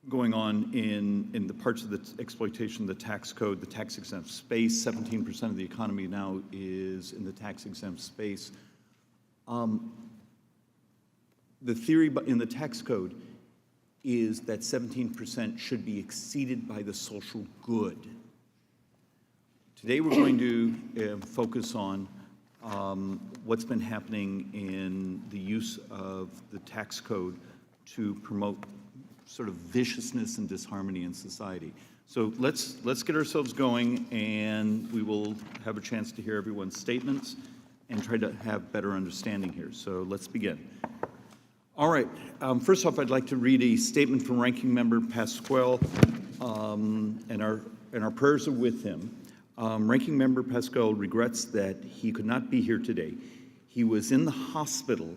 going on in the parts of the exploitation of the tax code, the tax-exempt space. 17% of the economy now is in the tax-exempt space. The theory in the tax code is that 17% should be exceeded by the social good. Today we're going to focus on what's been happening in the use of the tax code to promote sort of viciousness and disharmony in society. So let's get ourselves going, and we will have a chance to hear everyone's statements and try to have better understanding here. So let's begin. All right, first off, I'd like to read a statement from Ranking Member Pasquale, and our prayers are with him. Ranking Member Pasquale regrets that he could not be here today. He was in the hospital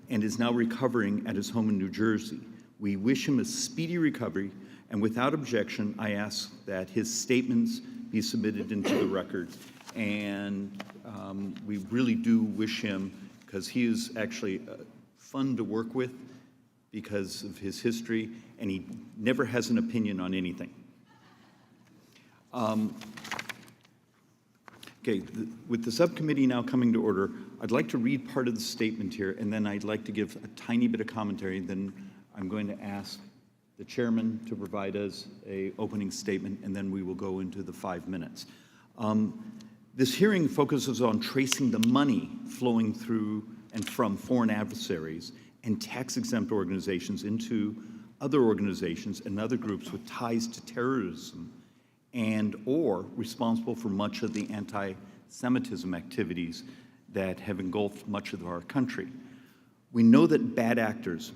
and is now recovering at his home in New Jersey. We wish him a speedy recovery, and without objection, I ask that his statements be submitted into the record. And we really do wish him, because he is actually fun to work with because of his history, and he never has an opinion on anything. Okay, with the subcommittee now coming to order, I'd like to read part of the statement here, and then I'd like to give a tiny bit of commentary. Then I'm going to ask the chairman to provide us an opening statement, and then we will go into the 5 minutes. This hearing focuses on tracing the money flowing through and from foreign adversaries and tax-exempt organizations into other organizations and other groups with ties to terrorism and or responsible for much of the anti-Semitism activities that have engulfed much of our country. We know that bad actors,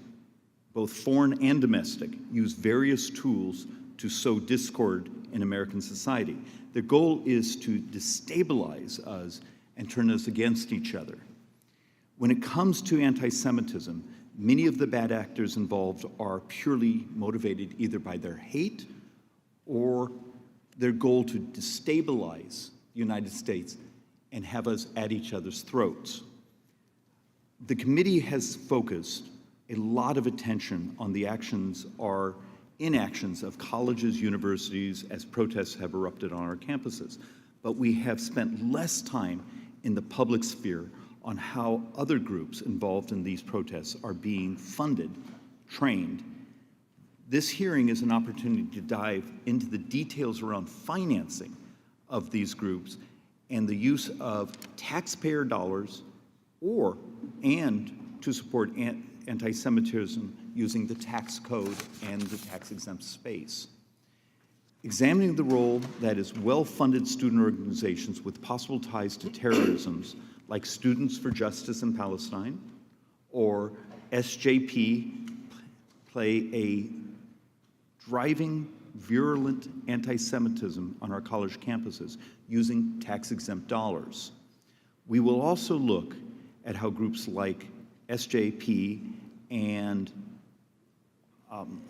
both foreign and domestic, use various tools to sow discord in American society. Their goal is to destabilize us and turn us against each other. When it comes to anti-Semitism, many of the bad actors involved are purely motivated either by their hate or their goal to destabilize the United States and have us at each other's throats. The committee has focused a lot of attention on the actions or inactions of colleges, universities, as protests have erupted on our campuses. But we have spent less time in the public sphere on how other groups involved in these protests are being funded, trained. This hearing is an opportunity to dive into the details around financing of these groups and the use of taxpayer dollars and to support anti-Semitism using the tax code and the tax-exempt space. Examining the role that is well-funded student organizations with possible ties to terrorism, like Students for Justice in Palestine, or SJP, play a driving, virulent anti-Semitism on our college campuses using tax-exempt dollars. We will also look at how groups like SJP and I'm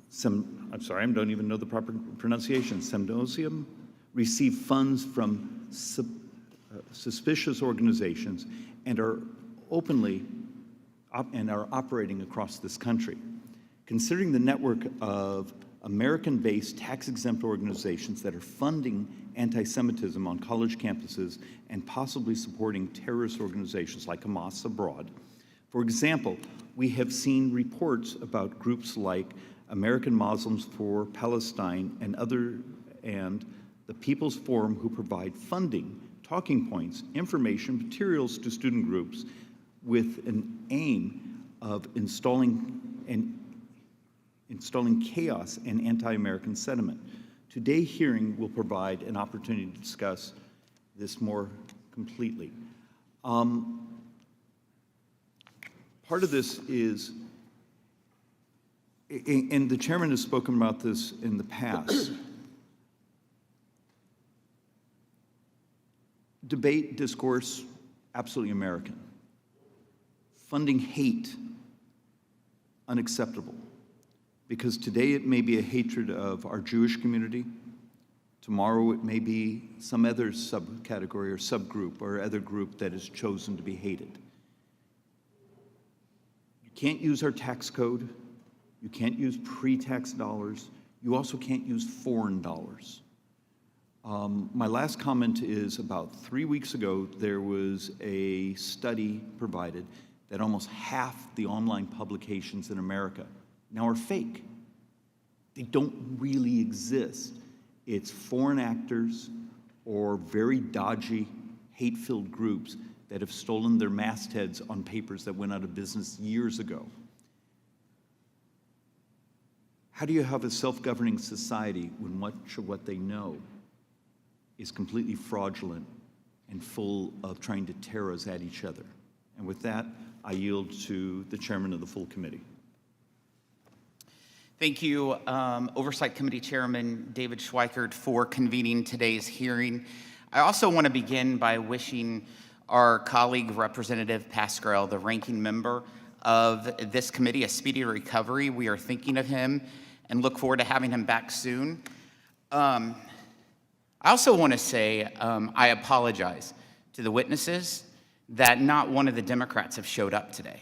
sorry, I don't even know the proper pronunciation, Semnosium, receive funds from suspicious organizations and are openly operating across this country. Considering the network of American-based tax-exempt organizations that are funding anti-Semitism on college campuses and possibly supporting terrorist organizations like Hamas abroad. For example, we have seen reports about groups like American Muslims for Palestine and the People's Forum, who provide funding, talking points, information, materials to student groups with an aim of installing chaos and anti-American sentiment. Today's hearing will provide an opportunity to discuss this more completely. Part of this is, and the chairman has spoken about this in the past, debate, discourse, absolutely American. Funding hate, unacceptable. Because today it may be a hatred of our Jewish community, tomorrow it may be some other subcategory or subgroup or other group that is chosen to be hated. You can't use our tax code You can't use pre-tax dollars. You also can't use foreign dollars. My last comment is about 3 weeks ago, there was a study provided that almost half the online publications in America now are fake. They don't really exist. It's foreign actors or very dodgy, hate-filled groups that have stolen their mastheads on papers that went out of business years ago. How do you have a self-governing society when much of what they know is completely fraudulent and full of trying to tear us at each other? And with that, I yield to the chairman of the full committee. Thank you, Oversight Committee Chairman David Schweikert, for convening today's hearing. I also want to begin by wishing our colleague, Representative Pascrell, the ranking member of this committee, a speedy recovery. We are thinking of him and look forward to having him back soon. I also want to say I apologize to the witnesses that not one of the Democrats have showed up today.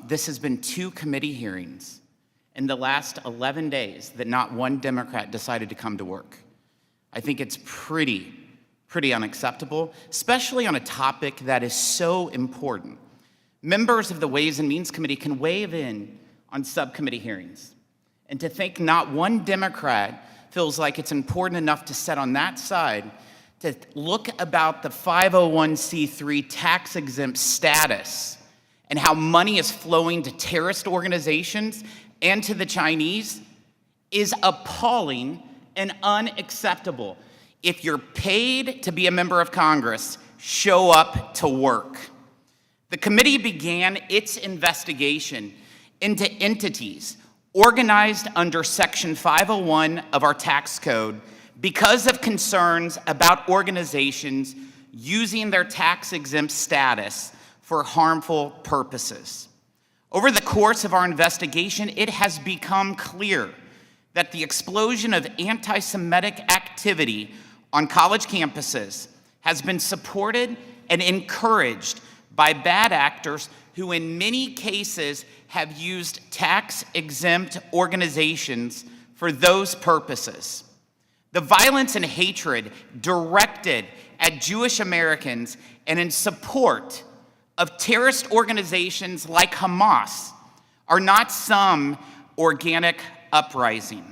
This has been 2 committee hearings in the last 11 days that not one Democrat decided to come to work. I think it's pretty unacceptable, especially on a topic that is so important. Members of the Ways and Means Committee can weigh in on subcommittee hearings. And to think not one Democrat feels like it's important enough to sit on that side to look about the 501c3 tax-exempt status and how money is flowing to terrorist organizations and to the Chinese is appalling and unacceptable. If you're paid to be a member of Congress, show up to work. The committee began its investigation into entities organized under Section 501 of our tax code because of concerns about organizations using their tax-exempt status for harmful purposes. Over the course of our investigation, it has become clear that the explosion of anti-Semitic activity on college campuses has been supported and encouraged by bad actors who in many cases have used tax-exempt organizations for those purposes. The violence and hatred directed at Jewish Americans and in support of terrorist organizations like Hamas are not some organic uprising.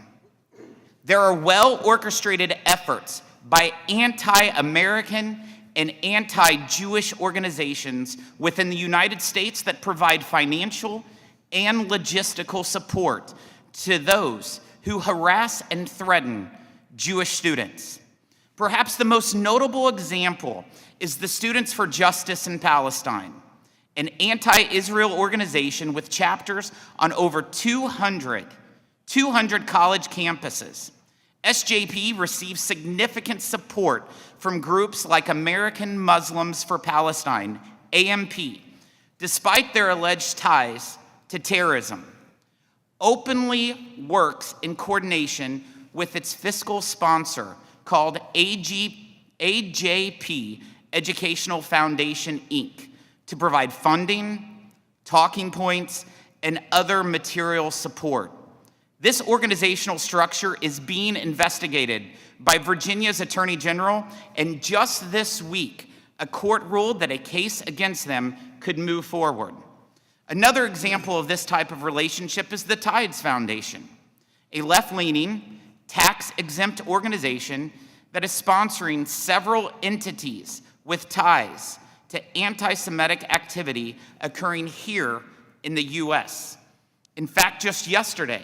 There are well-orchestrated efforts by anti-American and anti-Jewish organizations within the United States that provide financial and logistical support to those who harass and threaten Jewish students. Perhaps the most notable example is the Students for Justice in Palestine, an anti-Israel organization with chapters on over 200 college campuses. SJP receives significant support from groups like American Muslims for Palestine, AMP, despite their alleged ties to terrorism. Openly works in coordination with its fiscal sponsor called AJP, Educational Foundation, Inc., to provide funding, talking points, and other material support. This organizational structure is being investigated by Virginia's Attorney General, and just this week, a court ruled that a case against them could move forward. Another example of this type of relationship is the Tides Foundation, a left-leaning, tax-exempt organization that is sponsoring several entities with ties to anti-Semitic activity occurring here in the U.S. In fact, just yesterday,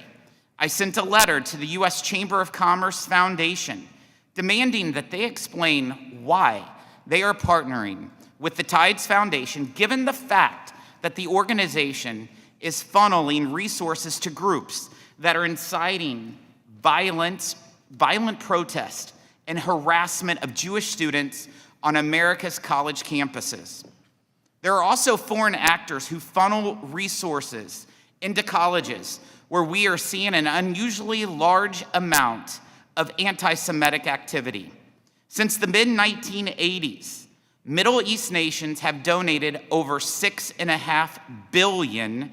I sent a letter to the U.S. Chamber of Commerce Foundation demanding that they explain why they are partnering with the Tides Foundation, given the fact that the organization is funneling resources to groups that are inciting violent protest and harassment of Jewish students on America's college campuses. There are also foreign actors who funnel resources into colleges where we are seeing an unusually large amount of anti-Semitic activity. Since the mid-1980s, Middle East nations have donated over $6.5 billion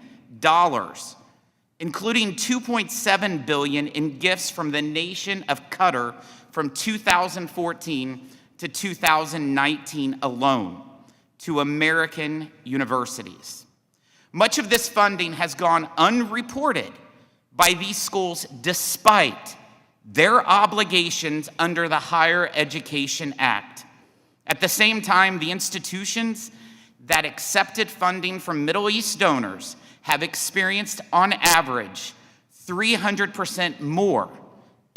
including $2.7 billion in gifts from the nation of Qatar from 2014 to 2019 alone to American universities. Much of this funding has gone unreported by these schools despite their obligations under the Higher Education Act. At the same time, the institutions that accepted funding from Middle East donors have experienced, on average, 300% more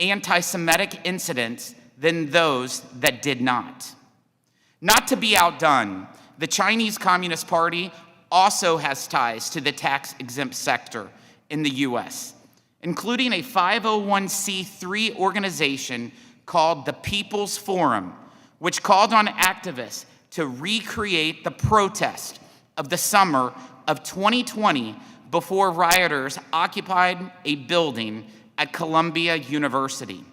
anti-Semitic incidents than those that did not. Not to be outdone, the Chinese Communist Party also has ties to the tax-exempt sector in the US, including a 501c3 organization called the People's Forum, which called on activists to recreate the protest of the summer of 2020 before rioters occupied a building at Columbia University.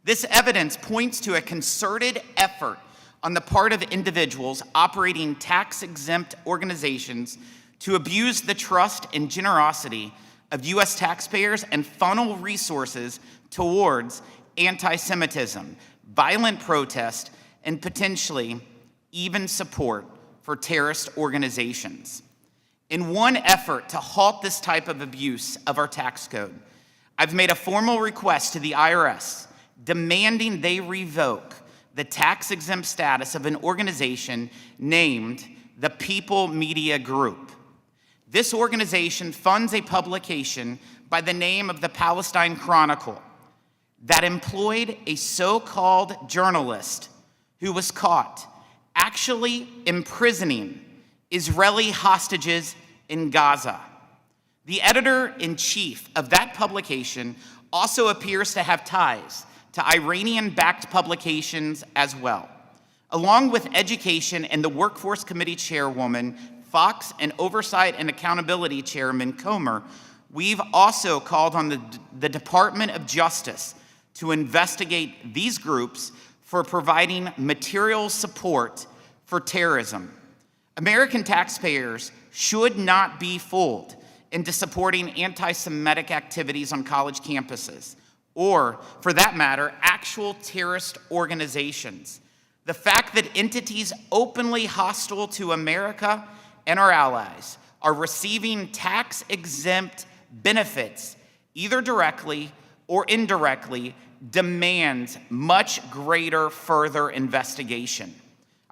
This evidence points to a concerted effort on the part of individuals operating tax-exempt organizations to abuse the trust and generosity of US taxpayers and funnel resources towards anti-Semitism, violent protest, and potentially even support for terrorist organizations. In one effort to halt this type of abuse of our tax code, I've made a formal request to the IRS demanding they revoke the tax-exempt status of an organization named the People Media Group. This organization funds a publication by the name of the Palestine Chronicle that employed a so-called journalist who was caught actually imprisoning Israeli hostages in Gaza. The editor-in-chief of that publication also appears to have ties to Iranian-backed publications as well. Along with Education and the Workforce Committee Chairwoman, Fox, and Oversight and Accountability Chairman Comer, we've also called on the Department of Justice to investigate these groups for providing material support for terrorism. American taxpayers should not be fooled into supporting anti-Semitic activities on college campuses, or, for that matter, actual terrorist organizations. The fact that entities openly hostile to America and our allies are receiving tax-exempt benefits, either directly or indirectly, demands much greater further investigation.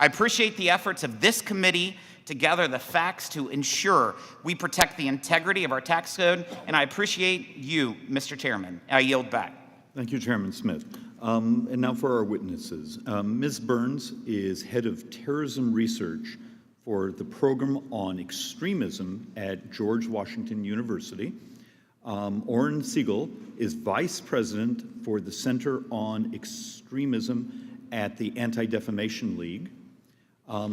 I appreciate the efforts of this committee to gather the facts to ensure we protect the integrity of our tax code, and I appreciate you, Mr. Chairman. I yield back. Thank you, Chairman Smith. And now for our witnesses. Ms. Burns is head of terrorism research for the program on extremism at George Washington University. Oren Siegel is vice president for the Center on Extremism at the Anti-Defamation League.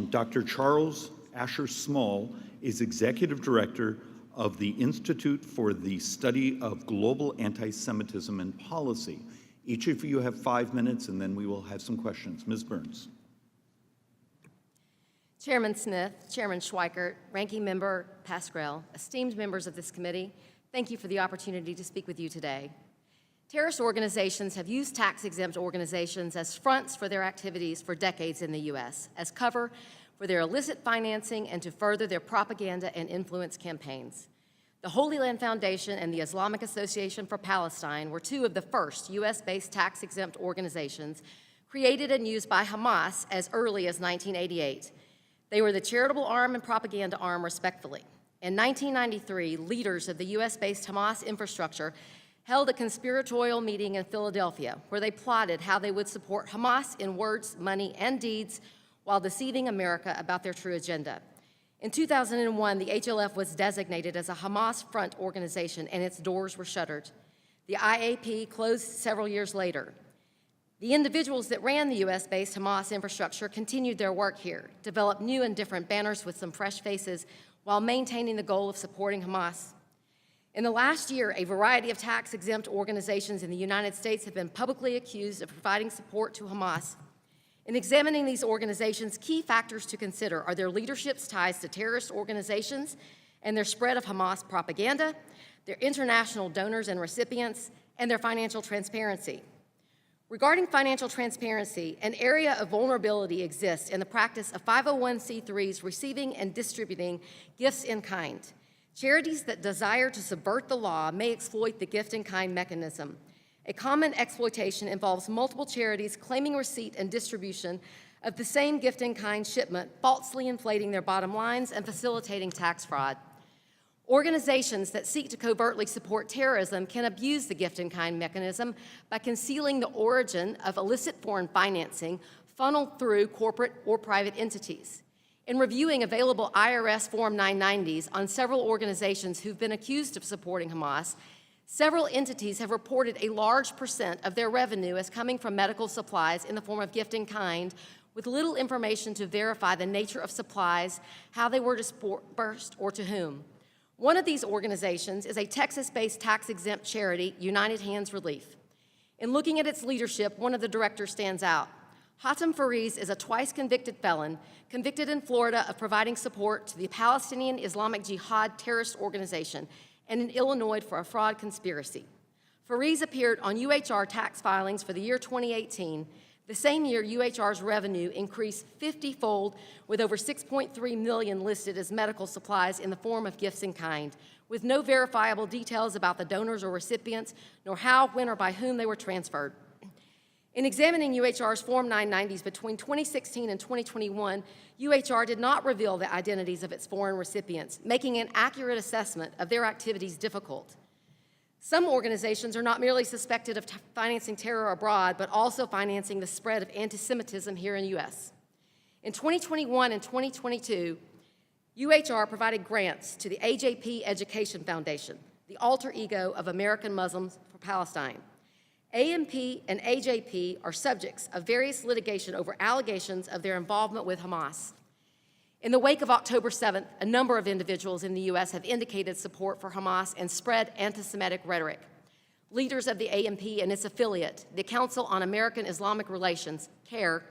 Dr. Charles Asher Small is executive director of the Institute for the Study of Global Anti-Semitism and Policy. Each of you have 5 minutes, and then we will have some questions. Ms. Burns. Chairman Smith, Chairman Schweikert, Ranking Member Pascrell, esteemed members of this committee, thank you for the opportunity to speak with you today. Terrorist organizations have used tax-exempt organizations as fronts for their activities for decades in the U.S., as cover for their illicit financing and to further their propaganda and influence campaigns. The Holy Land Foundation and the Islamic Association for Palestine were two of the first U.S.-based tax-exempt organizations created and used by Hamas as early as 1988. They were the charitable arm and propaganda arm, respectively. In 1993, leaders of the U.S.-based Hamas infrastructure held a conspiratorial meeting in Philadelphia where they plotted how they would support Hamas in words, money, and deeds while deceiving America about their true agenda. In 2001, the HLF was designated as a Hamas front organization and its doors were shuttered. The IAP closed several years later. The individuals that ran the U.S.-based Hamas infrastructure continued their work here, developed new and different banners with some fresh faces while maintaining the goal of supporting Hamas. In the last year, a variety of tax-exempt organizations in the United States have been publicly accused of providing support to Hamas. In examining these organizations, key factors to consider are their leadership's ties to terrorist organizations and their spread of Hamas propaganda, their international donors and recipients, and their financial transparency. Regarding financial transparency, an area of vulnerability exists in the practice of 501c3s receiving and distributing gifts in kind. Charities that desire to subvert the law may exploit the gift in kind mechanism. A common exploitation involves multiple charities claiming receipt and distribution of the same gift in kind shipment, falsely inflating their bottom lines and facilitating tax fraud. Organizations that seek to covertly support terrorism can abuse the gift in kind mechanism by concealing the origin of illicit foreign financing funneled through corporate or private entities. In reviewing available IRS Form 990s on several organizations who've been accused of supporting Hamas, several entities have reported a large percent of their revenue as coming from medical supplies in the form of gift in kind, with little information to verify the nature of supplies, how they were dispersed, or to whom. One of these organizations is a Texas-based tax-exempt charity, United Hands Relief. In looking at its leadership, one of the directors stands out. Hatem Fariz is a twice-convicted felon, convicted in Florida of providing support to the Palestinian Islamic Jihad terrorist organization, and in Illinois for a fraud conspiracy. Fariz appeared on UHR tax filings for the year 2018. The same year, UHR's revenue increased 50-fold, with over $6.3 million listed as medical supplies in the form of gifts in kind, with no verifiable details about the donors or recipients, nor how, when, or by whom they were transferred. In examining UHR's Form 990s between 2016 and 2021, UHR did not reveal the identities of its foreign recipients, making an accurate assessment of their activities difficult. Some organizations are not merely suspected of financing terror abroad, but also financing the spread of anti-Semitism here in the U.S. In 2021 and 2022, UHR provided grants to the AJP Education Foundation, the alter ego of American Muslims for Palestine. AMP and AJP are subjects of various litigation over allegations of their involvement with Hamas. In the wake of October 7th, a number of individuals in the U.S. have indicated support for Hamas and spread anti-Semitic rhetoric. Leaders of the AMP and its affiliate, the Council on American Islamic Relations, CAIR,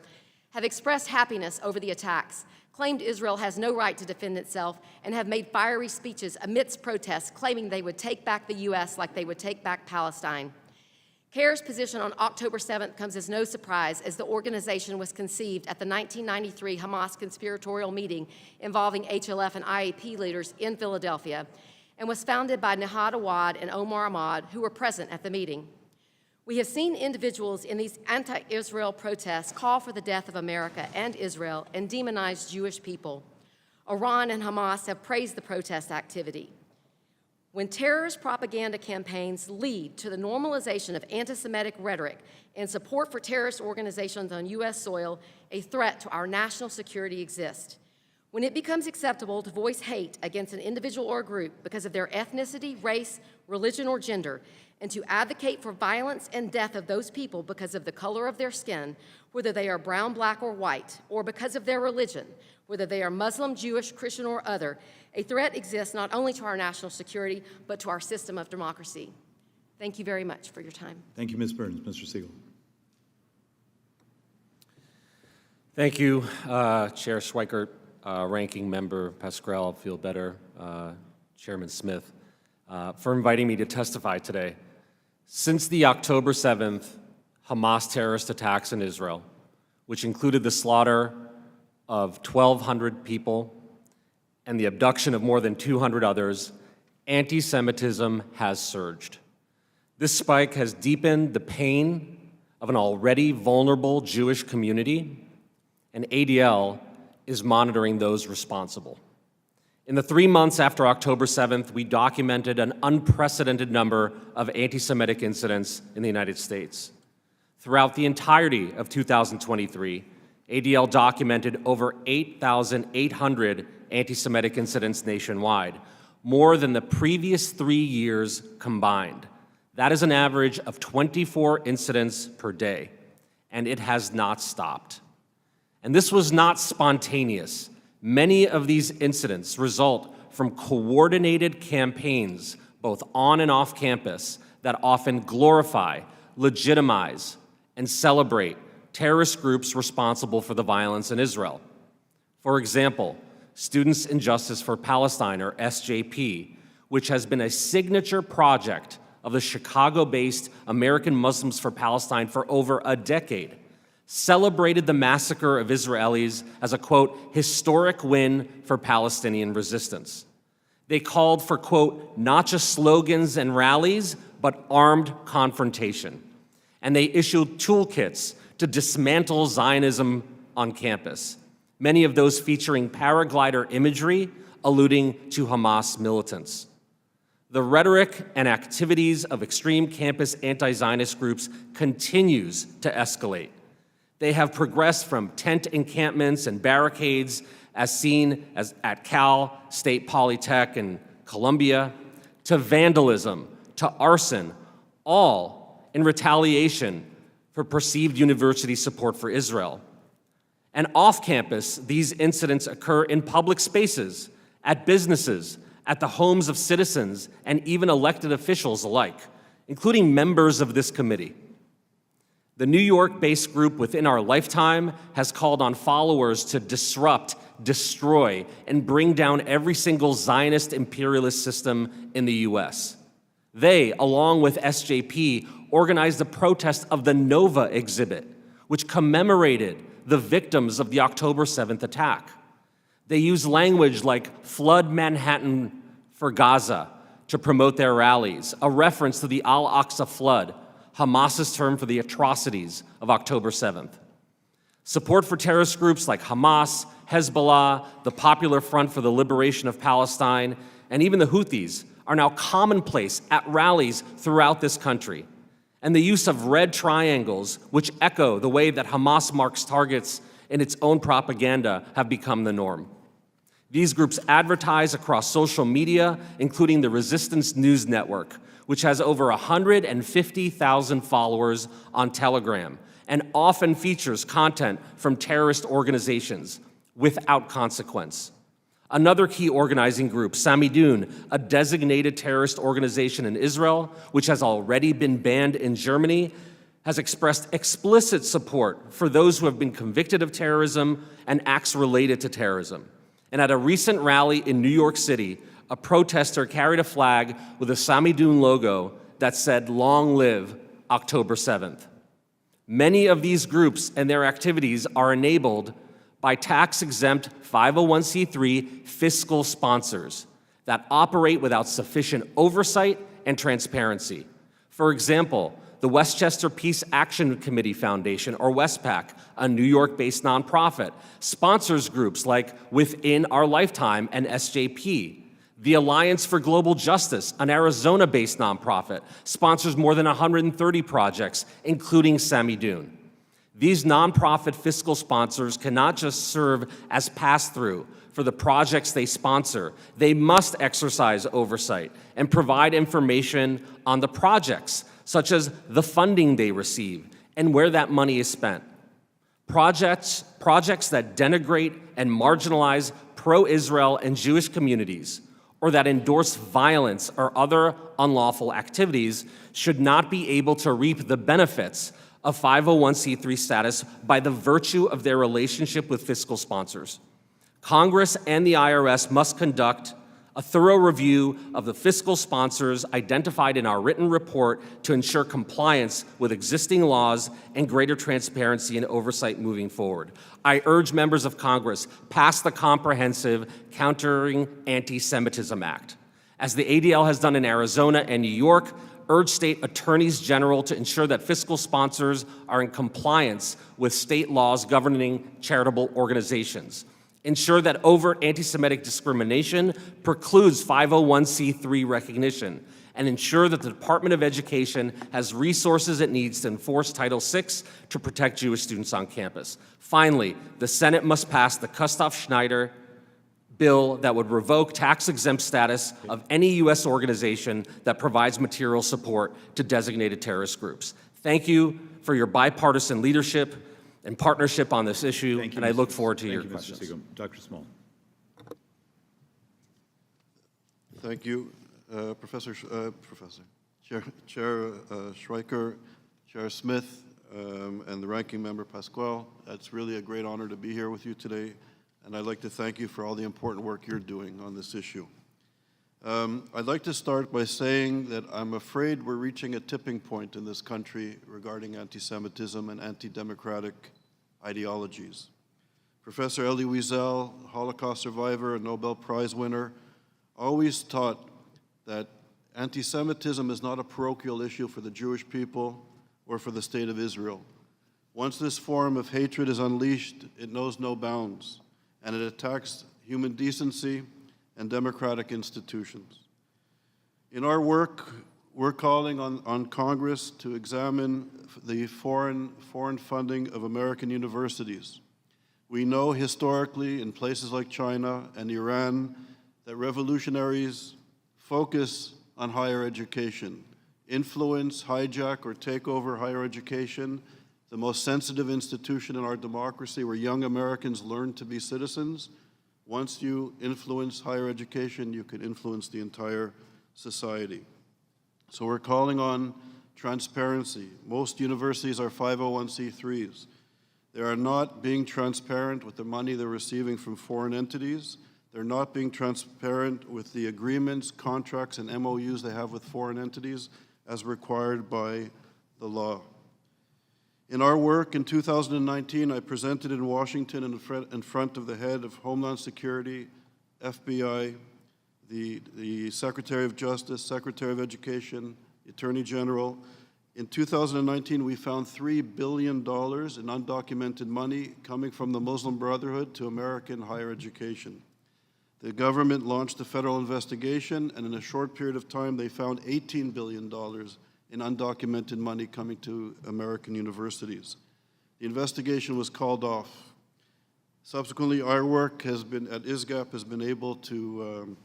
have expressed happiness over the attacks, claimed Israel has no right to defend itself, and have made fiery speeches amidst protests claiming they would take back the U.S. like they would take back Palestine. CAIR's position on October 7th comes as no surprise, as the organization was conceived at the 1993 Hamas conspiratorial meeting involving HLF and IAP leaders in Philadelphia, and was founded by Nihad Awad and Omar Ahmad, who were present at the meeting. We have seen individuals in these anti-Israel protests call for the death of America and Israel and demonize Jewish people. Iran and Hamas have praised the protest activity. When terrorist propaganda campaigns lead to the normalization of anti-Semitic rhetoric and support for terrorist organizations on U.S. soil, a threat to our national security exists. When it becomes acceptable to voice hate against an individual or group because of their ethnicity, race, religion, or gender, and to advocate for violence and death of those people because of the color of their skin, whether they are brown, black, or white, or because of their religion, whether they are Muslim, Jewish, Christian, or other, a threat exists not only to our national security, but to our system of democracy. Thank you very much for your time. Thank you, Ms. Burns. Mr. Siegel. Thank you, Chair Schweikert, Ranking Member Pascrell, feel better, Chairman Smith, for inviting me to testify today. Since the October 7th Hamas terrorist attacks in Israel, which included the slaughter of 1,200 people and the abduction of more than 200 others, anti-Semitism has surged. This spike has deepened the pain of an already vulnerable Jewish community, and ADL is monitoring those responsible. In the 3 months after October 7th, we documented an unprecedented number of anti-Semitic incidents in the United States. Throughout the entirety of 2023, ADL documented over 8,800 anti-Semitic incidents nationwide, more than the previous 3 years combined. That is an average of 24 incidents per day, and it has not stopped. And this was not spontaneous. Many of these incidents result from coordinated campaigns, both on and off campus, that often glorify, legitimize, and celebrate terrorist groups responsible for the violence in Israel. For example, Students in Justice for Palestine, or SJP, which has been a signature project of the Chicago-based American Muslims for Palestine for over a decade, celebrated the massacre of Israelis as a, quote, historic win for Palestinian resistance. They called for, quote, not just slogans and rallies, but armed confrontation. And they issued toolkits to dismantle Zionism on campus, many of those featuring paraglider imagery alluding to Hamas militants. The rhetoric and activities of extreme campus anti-Zionist groups continues to escalate. They have progressed from tent encampments and barricades as seen at Cal, State Polytech, and Columbia, to vandalism, to arson, all in retaliation for perceived university support for Israel. And off campus, these incidents occur in public spaces, at businesses, at the homes of citizens, and even elected officials alike, including members of this committee. The New York-based group Within Our Lifetime has called on followers to disrupt, destroy, and bring down every single Zionist imperialist system in the US. They, along with SJP, organized a protest of the Nova exhibit, which commemorated the victims of the October 7th attack. They used language like flood Manhattan for Gaza to promote their rallies, a reference to the Al-Aqsa flood, Hamas's term for the atrocities of October 7th. Support for terrorist groups like Hamas, Hezbollah, the Popular Front for the Liberation of Palestine, and even the Houthis are now commonplace at rallies throughout this country. And the use of red triangles, which echo the way that Hamas marks targets in its own propaganda, have become the norm. These groups advertise across social media, including the Resistance News Network, which has over 150,000 followers on Telegram, and often features content from terrorist organizations without consequence. Another key organizing group, Samidun, a designated terrorist organization in Israel, which has already been banned in Germany, has expressed explicit support for those who have been convicted of terrorism and acts related to terrorism. And at a recent rally in New York City, a protester carried a flag with a Samidun logo that said, "Long live October 7th." Many of these groups and their activities are enabled by tax-exempt 501c3 fiscal sponsors that operate without sufficient oversight and transparency. For example, the Westchester Peace Action Committee Foundation, or WestPAC, a New York-based nonprofit, sponsors groups like Within Our Lifetime and SJP. The Alliance for Global Justice, an Arizona-based nonprofit, sponsors more than 130 projects, including Samidun. These nonprofit fiscal sponsors cannot just serve as pass-through for the projects they sponsor. They must exercise oversight and provide information on the projects, such as the funding they receive and where that money is spent. Projects that denigrate and marginalize pro-Israel and Jewish communities, or that endorse violence or other unlawful activities, should not be able to reap the benefits of 501c3 status by the virtue of their relationship with fiscal sponsors. Congress and the IRS must conduct a thorough review of the fiscal sponsors identified in our written report to ensure compliance with existing laws and greater transparency and oversight moving forward. I urge members of Congress pass the comprehensive Countering Anti-Semitism Act. As the ADL has done in Arizona and New York, urge state attorneys general to ensure that fiscal sponsors are in compliance with state laws governing charitable organizations. Ensure that overt anti-Semitic discrimination precludes 501c3 recognition, and ensure that the Department of Education has resources it needs to enforce Title VI to protect Jewish students on campus. Finally, the Senate must pass the Kustoff-Schneider bill that would revoke tax-exempt status of any U.S. organization that provides material support to designated terrorist groups. Thank you for your bipartisan leadership and partnership on this issue, and I look forward to your questions. Mr. Segal. Dr. Small. Thank you, Chair Schweikert, Chair Smith, and the Ranking Member Pasquale. It's really a great honor to be here with you today, and I'd like to thank you for all the important work you're doing on this issue. I'd like to start by saying that I'm afraid we're reaching a tipping point in this country regarding anti-Semitism and anti-democratic ideologies. Professor Elie Wiesel, Holocaust survivor and Nobel Prize winner, always taught that anti-Semitism is not a parochial issue for the Jewish people or for the state of Israel. Once this form of hatred is unleashed, it knows no bounds, and it attacks human decency and democratic institutions. In our work, we're calling on Congress to examine the foreign funding of American universities. We know historically in places like China and Iran that revolutionaries focus on higher education, influence, hijack, or take over higher education, the most sensitive institution in our democracy where young Americans learn to be citizens. Once you influence higher education, you can influence the entire society. So we're calling on transparency. Most universities are 501c3s. They are not being transparent with the money they're receiving from foreign entities. They're not being transparent with the agreements, contracts, and MOUs they have with foreign entities as required by the law. In our work in 2019, I presented in Washington in front of the head of Homeland Security, FBI, the Secretary of Justice, Secretary of Education, the Attorney General. In 2019, we found $3 billion in undocumented money coming from the Muslim Brotherhood to American higher education. The government launched a federal investigation, and in a short period of time, they found $18 billion in undocumented money coming to American universities. The investigation was called off. Subsequently, our work at ISGAP has been able to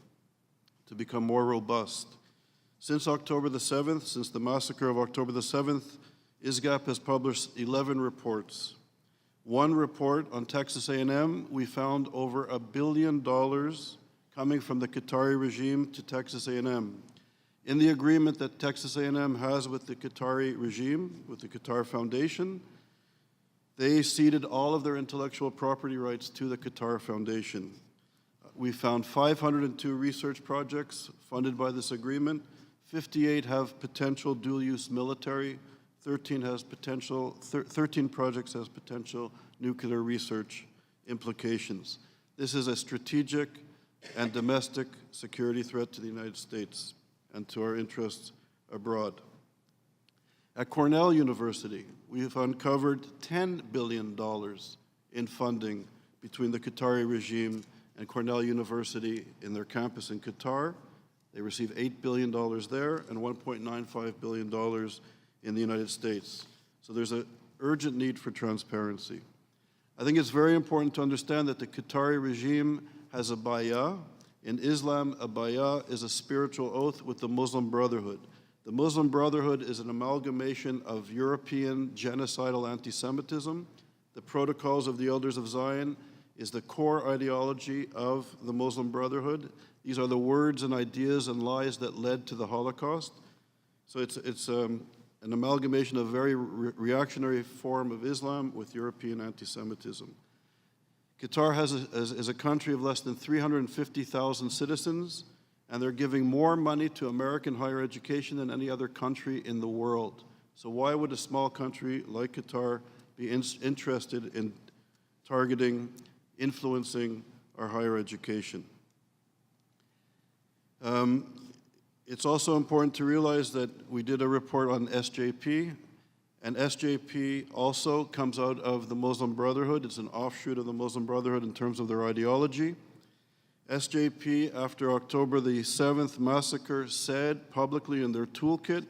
become more robust. Since October the 7th, since the massacre of October the 7th, ISGAP has published 11 reports. One report on Texas A&M, we found over $1 billion coming from the Qatari regime to Texas A&M. In the agreement that Texas A&M has with the Qatari regime, with the Qatar Foundation, they ceded all of their intellectual property rights to the Qatar Foundation. We found 502 research projects funded by this agreement. 58 have potential dual-use military. 13 projects has potential nuclear research implications. This is a strategic and domestic security threat to the United States and to our interests abroad. At Cornell University, we have uncovered $10 billion in funding between the Qatari regime and Cornell University in their campus in Qatar. They receive $8 billion there and $1.95 billion in the United States. So there's an urgent need for transparency. I think it's very important to understand that the Qatari regime has a bay'ah. In Islam, a bay'ah is a spiritual oath with the Muslim Brotherhood. The Muslim Brotherhood is an amalgamation of European genocidal anti-Semitism. The Protocols of the Elders of Zion is the core ideology of the Muslim Brotherhood. These are the words and ideas and lies that led to the Holocaust. So it's an amalgamation of a very reactionary form of Islam with European anti-Semitism. Qatar is a country of less than 350,000 citizens, and they're giving more money to American higher education than any other country in the world. So why would a small country like Qatar be interested in targeting, influencing our higher education? It's also important to realize that we did a report on SJP, and SJP also comes out of the Muslim Brotherhood. It's an offshoot of the Muslim Brotherhood in terms of their ideology. SJP, after October the 7th massacre, said publicly in their toolkit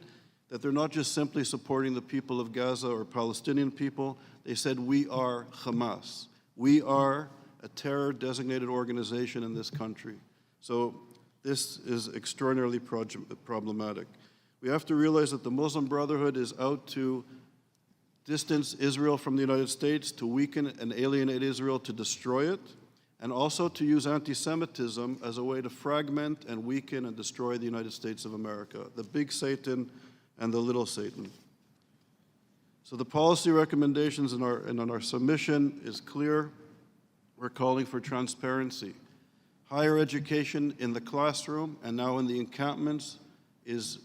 that they're not just simply supporting the people of Gaza or Palestinian people. They said, we are Hamas. We are a terror-designated organization in this country. So this is extraordinarily problematic. We have to realize that the Muslim Brotherhood is out to distance Israel from the United States, to weaken and alienate Israel, to destroy it, and also to use anti-Semitism as a way to fragment and weaken and destroy the United States of America, the big Satan and the little Satan. So the policy recommendations in our submission is clear. We're calling for transparency. Higher education in the classroom and now in the encampments is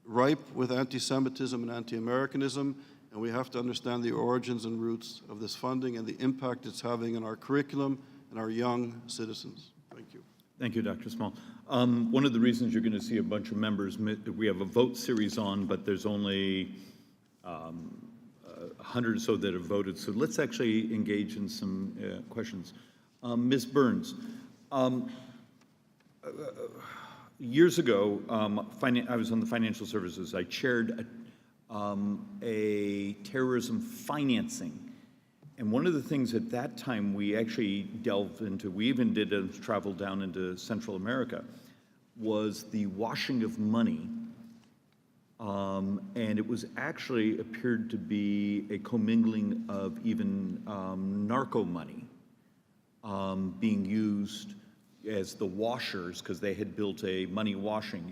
ripe with anti-Semitism and anti-Americanism, and we have to understand the origins and roots of this funding and the impact it's having on our curriculum and our young citizens. Thank you. Thank you, Dr. Small. One of the reasons you're going to see a bunch of members, we have a vote series on, but there's only 100 or so that have voted. So let's actually engage in some questions. Ms. Burns, years ago, I was on the financial services. I chaired a terrorism financing. And one of the things at that time we actually delved into, we even did a travel down into Central America, was the washing of money. And it was actually appeared to be a commingling of even narco money being used as the washers, because they had built a money washing.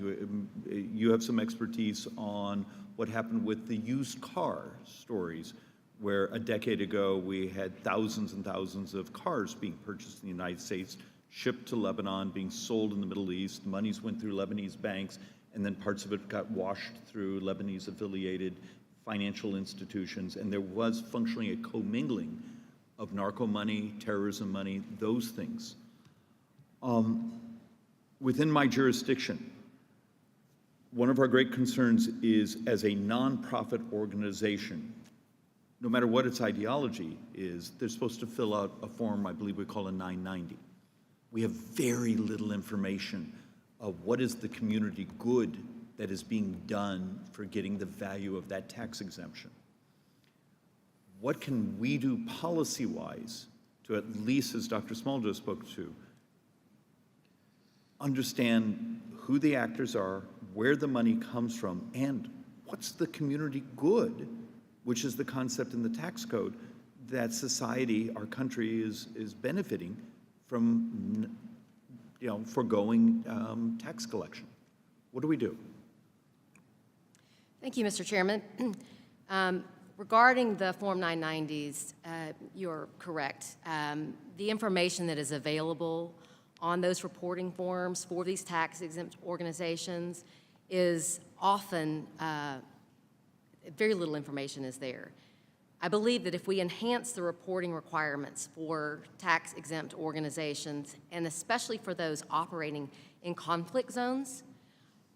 You have some expertise on what happened with the used car stories, where a decade ago we had thousands and thousands of cars being purchased in the United States, shipped to Lebanon, being sold in the Middle East. Monies went through Lebanese banks, and then parts of it got washed through Lebanese-affiliated financial institutions, and there was functionally a commingling of narco money, terrorism money, those things. Within my jurisdiction, one of our great concerns is, as a nonprofit organization, no matter what its ideology is, they're supposed to fill out a form, I believe we call a 990. We have very little information of what is the community good that is being done for getting the value of that tax exemption. What can we do policy-wise to, at least as Dr. Small just spoke to, understand who the actors are, where the money comes from, and what's the community good, which is the concept in the tax code that society, our country, is benefiting from, foregoing tax collection. What do we do? Thank you, Mr. Chairman. Regarding the Form 990s, you're correct. The information that is available on those reporting forms for these tax-exempt organizations is often, very little information is there. I believe that if we enhance the reporting requirements for tax-exempt organizations, and especially for those operating in conflict zones,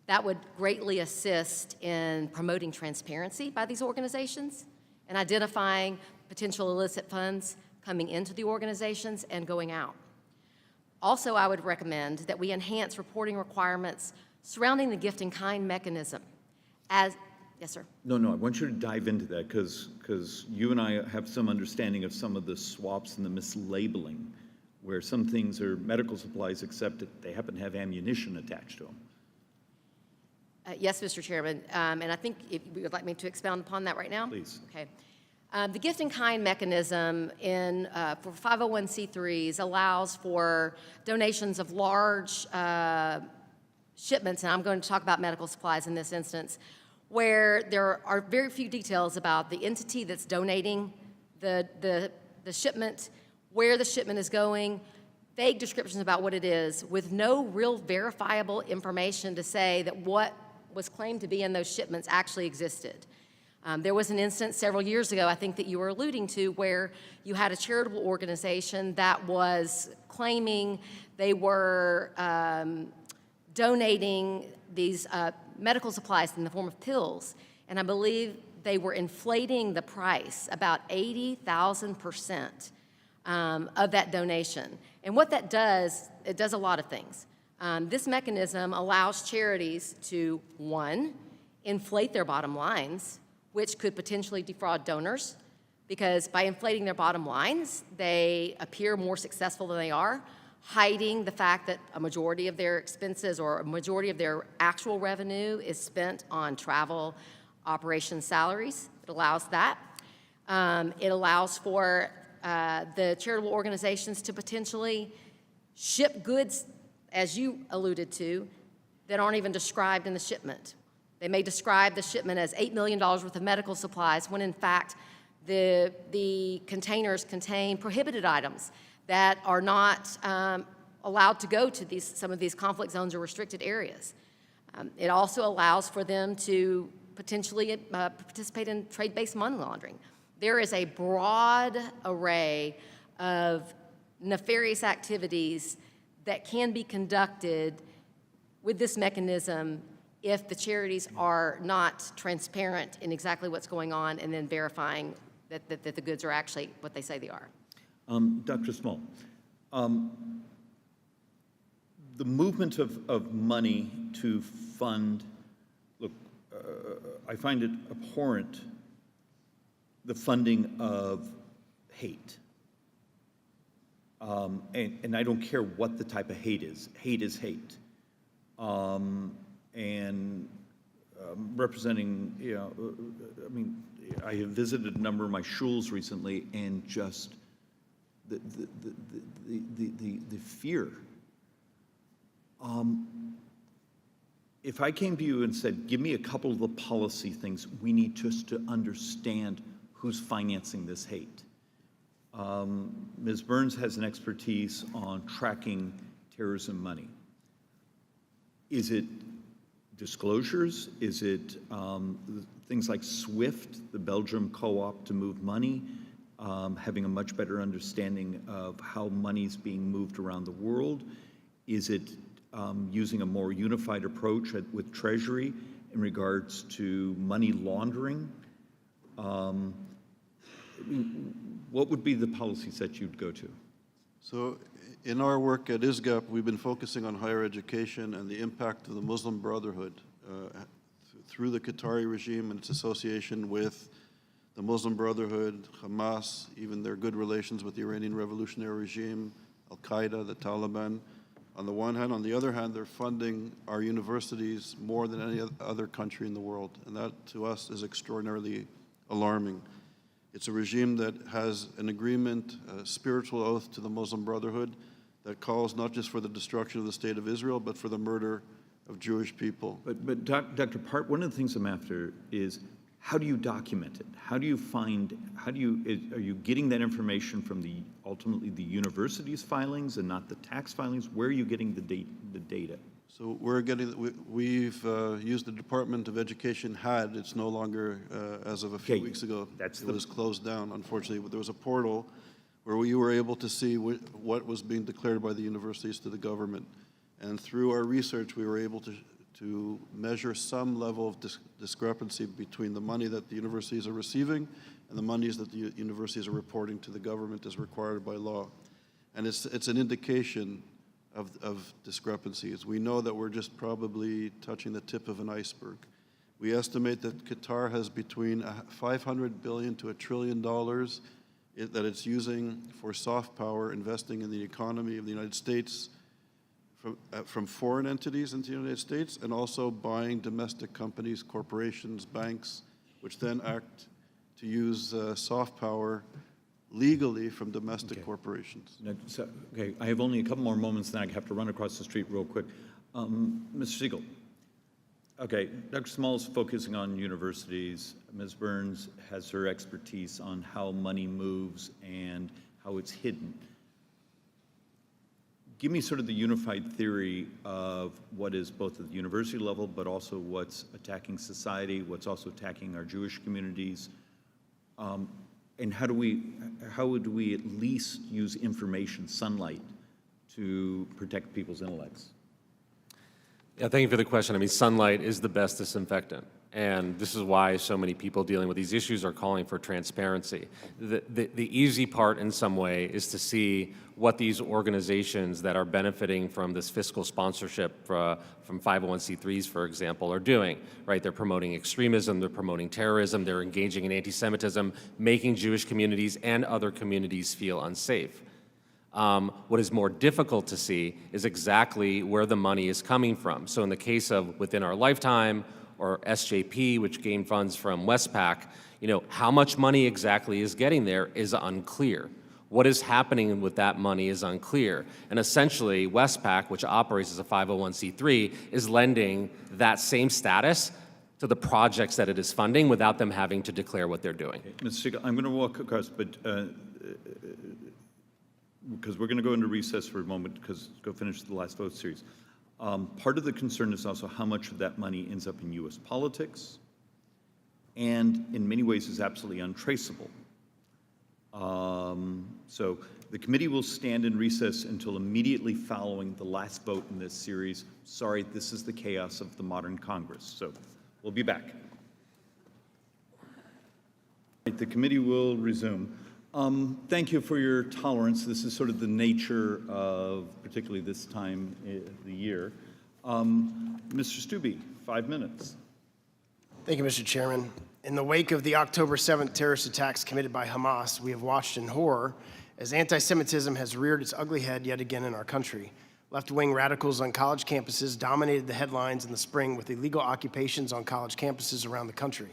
that would greatly assist in promoting transparency by these organizations and identifying potential illicit funds coming into the organizations and going out. Also, I would recommend that we enhance reporting requirements surrounding the gift in kind mechanism. Yes, sir. No, I want you to dive into that, because you and I have some understanding of some of the swaps and the mislabeling, where some things are medical supplies, except that they happen to have ammunition attached to them. Yes, Mr. Chairman, and I think if you would like me to expound upon that right now? Please. Okay. The gift in kind mechanism for 501c3s allows for donations of large shipments, and I'm going to talk about medical supplies in this instance, where there are very few details about the entity that's donating the shipment, where the shipment is going, vague descriptions about what it is, with no real verifiable information to say that what was claimed to be in those shipments actually existed. There was an instance several years ago, I think that you were alluding to, where you had a charitable organization that was claiming they were donating these medical supplies in the form of pills, and I believe they were inflating the price about 80,000% of that donation. And what that does, it does a lot of things. This mechanism allows charities to, one, inflate their bottom lines, which could potentially defraud donors, because by inflating their bottom lines, they appear more successful than they are, hiding the fact that a majority of their expenses or a majority of their actual revenue is spent on travel, operations, salaries. It allows that. It allows for the charitable organizations to potentially ship goods, as you alluded to, that aren't even described in the shipment. They may describe the shipment as $8 million worth of medical supplies, when in fact the containers contain prohibited items that are not allowed to go to some of these conflict zones or restricted areas. It also allows for them to potentially participate in trade-based money laundering. There is a broad array of nefarious activities that can be conducted with this mechanism if the charities are not transparent in exactly what's going on and then verifying that the goods are actually what they say they are. Dr. Small, the movement of money to fund, look, I find it abhorrent, the funding of hate. And I don't care what the type of hate is. Hate is hate. Representing, I mean, I have visited a number of my shuls recently, and just the fear. If I came to you and said, give me a couple of the policy things we need just to understand who's financing this hate. Ms. Burns has an expertise on tracking terrorism money. Is it disclosures? Is it things like SWIFT, the Belgium co-op to move money, having a much better understanding of how money's being moved around the world? Is it using a more unified approach with Treasury in regards to money laundering? What would be the policies that you'd go to? So in our work at ISGAP, we've been focusing on higher education and the impact of the Muslim Brotherhood through the Qatari regime and its association with the Muslim Brotherhood, Hamas, even their good relations with the Iranian Revolutionary Regime, Al-Qaeda, the Taliban. On the one hand. On the other hand, they're funding our universities more than any other country in the world. And that, to us, is extraordinarily alarming. It's a regime that has an agreement, a spiritual oath to the Muslim Brotherhood that calls not just for the destruction of the State of Israel, but for the murder of Jewish people. But Dr. Part, one of the things I'm after is, how do you document it? How do you find, are you getting that information from ultimately the university's filings and not the tax filings? Where are you getting the data? So we've used the Department of Education it's no longer, as of a few weeks ago, it was closed down, unfortunately. But there was a portal where we were able to see what was being declared by the universities to the government. And through our research, we were able to measure some level of discrepancy between the money that the universities are receiving and the monies that the universities are reporting to the government as required by law. And it's an indication of discrepancies. We know that we're just probably touching the tip of an iceberg. We estimate that Qatar has between $500 billion to $1 trillion that it's using for soft power, investing in the economy of the United States, from foreign entities into the United States, and also buying domestic companies, corporations, banks, which then act to use soft power legally from domestic corporations. Okay, I have only a couple more moments, then I have to run across the street real quick. Mr. Siegel, okay, Dr. Small is focusing on universities. Ms. Burns has her expertise on how money moves and how it's hidden. Give me sort of the unified theory of what is both at the university level, but also what's attacking society, what's also attacking our Jewish communities, and how would we at least use information, sunlight, to protect people's intellects? Yeah, thank you for the question. I mean, sunlight is the best disinfectant. And this is why so many people dealing with these issues are calling for transparency. The easy part in some way is to see what these organizations that are benefiting from this fiscal sponsorship from 501c3s, for example, are doing, right? They're promoting extremism, they're promoting terrorism, they're engaging in anti-Semitism, making Jewish communities and other communities feel unsafe. What is more difficult to see is exactly where the money is coming from. So in the case of Within Our Lifetime, or SJP, which gained funds from Westpac, how much money exactly is getting there is unclear. What is happening with that money is unclear. And essentially, Westpac, which operates as a 501c3, is lending that same status to the projects that it is funding without them having to declare what they're doing. Okay. Mr. Siegel, I'm going to walk across, but because we're going to go into recess for a moment, because go finish the last vote series. Part of the concern is also how much of that money ends up in U.S. politics, and in many ways is absolutely untraceable. So the committee will stand in recess until immediately following the last vote in this series. Sorry, this is the chaos of the modern Congress. So we'll be back. The committee will resume. Thank you for your tolerance. This is sort of the nature of particularly this time of the year. Mr. Stubbe, 5 minutes. Thank you, Mr. Chairman. In the wake of the October 7th terrorist attacks committed by Hamas, we have watched in horror as anti-Semitism has reared its ugly head yet again in our country. Left-wing radicals on college campuses dominated the headlines in the spring with illegal occupations on college campuses around the country.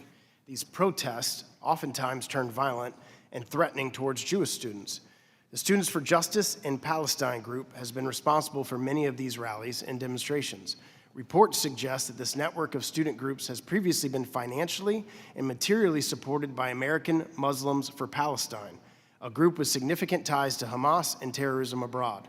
These protests oftentimes turned violent and threatening towards Jewish students. The Students for Justice in Palestine group has been responsible for many of these rallies and demonstrations. Reports suggest that this network of student groups has previously been financially and materially supported by American Muslims for Palestine, a group with significant ties to Hamas and terrorism abroad.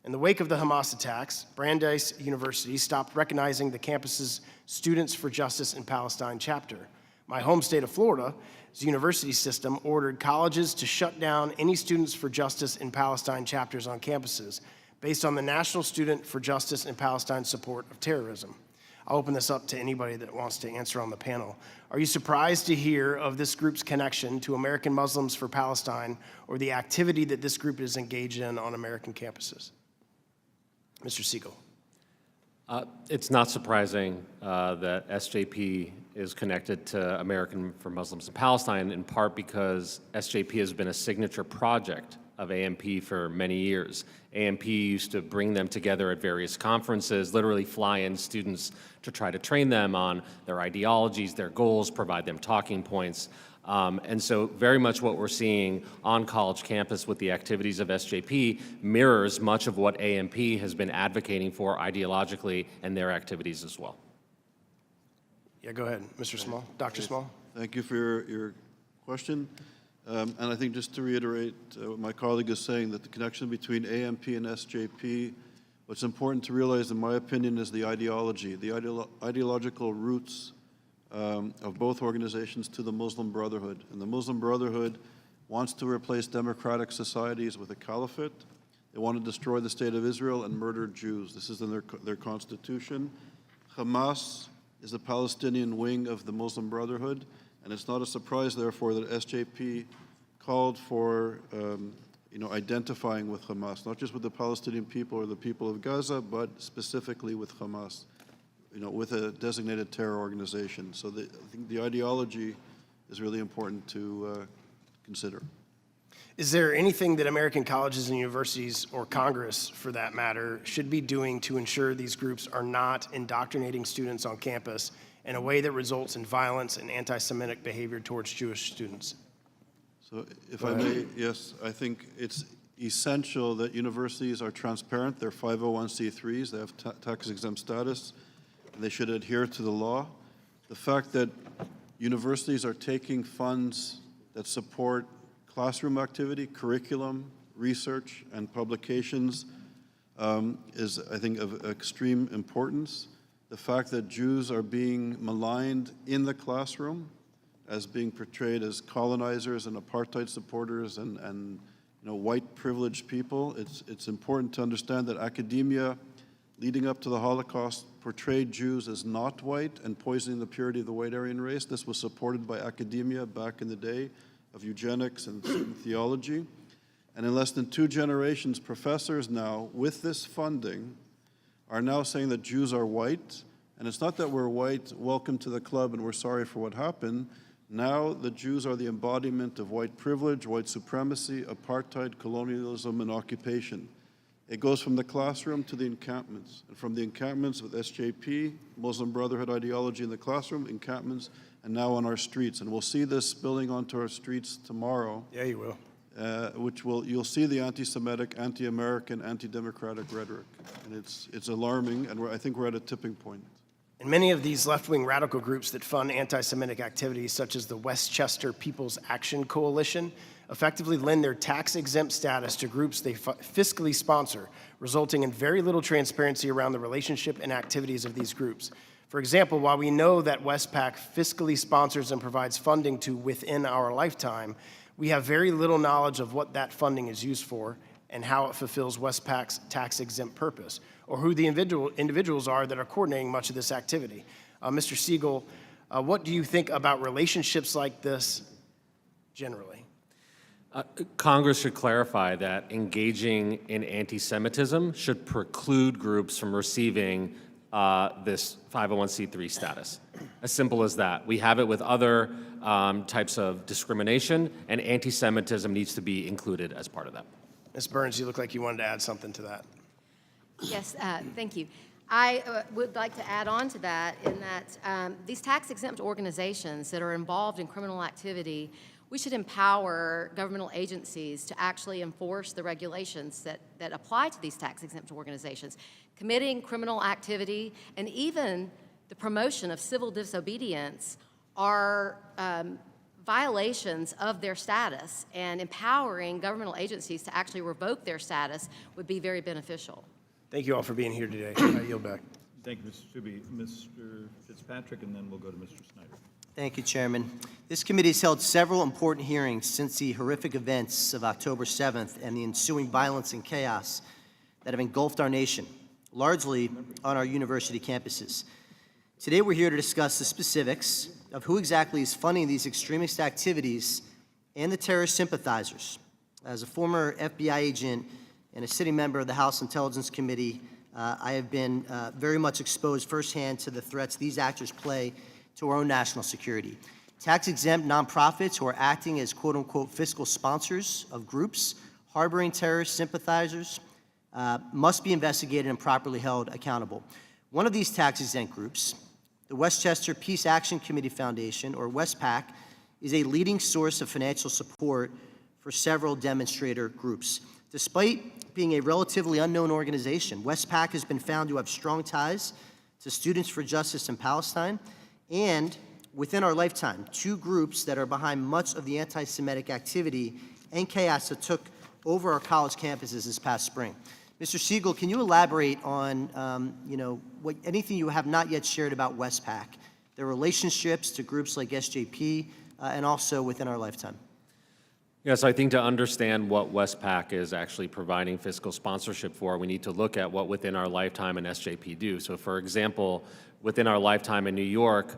In the wake of the Hamas attacks, Brandeis University stopped recognizing the campus's Students for Justice in Palestine chapter. My home state of Florida's university system ordered colleges to shut down any Students for Justice in Palestine chapters on campuses based on the National Student for Justice in Palestine support of terrorism. I'll open this up to anybody that wants to answer on the panel. Are you surprised to hear of this group's connection to American Muslims for Palestine or the activity that this group is engaged in on American campuses? Mr. Siegel. It's not surprising that SJP is connected to American for Muslims in Palestine, in part because SJP has been a signature project of AMP for many years. AMP used to bring them together at various conferences, literally fly in students to try to train them on their ideologies, their goals, provide them talking points. And so very much what we're seeing on college campus with the activities of SJP mirrors much of what AMP has been advocating for ideologically and their activities as well. Yeah, go ahead, Mr. Small, Dr. Small. Thank you for your question. And I think just to reiterate what my colleague is saying, that the connection between AMP and SJP, what's important to realize, in my opinion, is the ideology, the ideological roots of both organizations to the Muslim Brotherhood. And the Muslim Brotherhood wants to replace democratic societies with a caliphate. They want to destroy the state of Israel and murder Jews. This is in their constitution. Hamas is the Palestinian wing of the Muslim Brotherhood, and it's not a surprise, therefore, that SJP called for identifying with Hamas, not just with the Palestinian people or the people of Gaza, but specifically with Hamas, with a designated terror organization. So I think the ideology is really important to consider. Is there anything that American colleges and universities, or Congress for that matter, should be doing to ensure these groups are not indoctrinating students on campus in a way that results in violence and anti-Semitic behavior towards Jewish students? So if I may, yes, I think it's essential that universities are transparent. They're 501c3s, they have tax-exempt status, and they should adhere to the law. The fact that universities are taking funds that support classroom activity, curriculum, research, and publications is, I think, of extreme importance. The fact that Jews are being maligned in the classroom as being portrayed as colonizers and apartheid supporters and white privileged people, it's important to understand that academia leading up to the Holocaust portrayed Jews as not white and poisoning the purity of the white Aryan race. This was supported by academia back in the day of eugenics and theology. And in less than 2 generations, professors now, with this funding, are now saying that Jews are white. And it's not that we're white, welcome to the club, and we're sorry for what happened. Now the Jews are the embodiment of white privilege, white supremacy, apartheid, colonialism, and occupation. It goes from the classroom to the encampments, and from the encampments with SJP, Muslim Brotherhood ideology in the classroom, encampments, and now on our streets. And we'll see this spilling onto our streets tomorrow. Yeah, you will. You'll see the anti-Semitic, anti-American, anti-democratic rhetoric. And it's alarming, and I think we're at a tipping point. And many of these left-wing radical groups that fund anti-Semitic activities, such as the Westchester People's Action Coalition, effectively lend their tax-exempt status to groups they fiscally sponsor, resulting in very little transparency around the relationship and activities of these groups. For example, while we know that Westpac fiscally sponsors and provides funding to Within Our Lifetime, we have very little knowledge of what that funding is used for and how it fulfills Westpac's tax-exempt purpose, or who the individuals are that are coordinating much of this activity. Mr. Siegel, what do you think about relationships like this generally? Congress should clarify that engaging in anti-Semitism should preclude groups from receiving this 501c3 status. As simple as that. We have it with other types of discrimination, and anti-Semitism needs to be included as part of that. Ms. Burns, you look like you wanted to add something to that. Yes, thank you. I would like to add on to that in that these tax-exempt organizations that are involved in criminal activity, we should empower governmental agencies to actually enforce the regulations that apply to these tax-exempt organizations. Committing criminal activity and even the promotion of civil disobedience are violations of their status, and empowering governmental agencies to actually revoke their status would be very beneficial. Thank you all for being here today. I yield back. Thank you, Mr. Stube. Mr. Fitzpatrick, and then we'll go to Mr. Snyder. Thank you, Chairman. This committee has held several important hearings since the horrific events of October 7th and the ensuing violence and chaos that have engulfed our nation, largely on our university campuses. Today, we're here to discuss the specifics of who exactly is funding these extremist activities and the terrorist sympathizers. As a former FBI agent and a sitting member of the House Intelligence Committee, I have been very much exposed firsthand to the threats these actors play to our own national security. Tax-exempt nonprofits who are acting as quote-unquote fiscal sponsors of groups harboring terrorist sympathizers must be investigated and properly held accountable. One of these tax-exempt groups, the Westchester Peace Action Committee Foundation, or Westpac, is a leading source of financial support for several demonstrator groups. Despite being a relatively unknown organization, Westpac has been found to have strong ties to Students for Justice in Palestine and, within our lifetime, two groups that are behind much of the anti-Semitic activity and chaos that took over our college campuses this past spring. Mr. Siegel, can you elaborate on anything you have not yet shared about Westpac, their relationships to groups like SJP, and also within our lifetime? Yes, I think to understand what Westpac is actually providing fiscal sponsorship for, we need to look at what Within Our Lifetime and SJP do. So for example, Within Our Lifetime in New York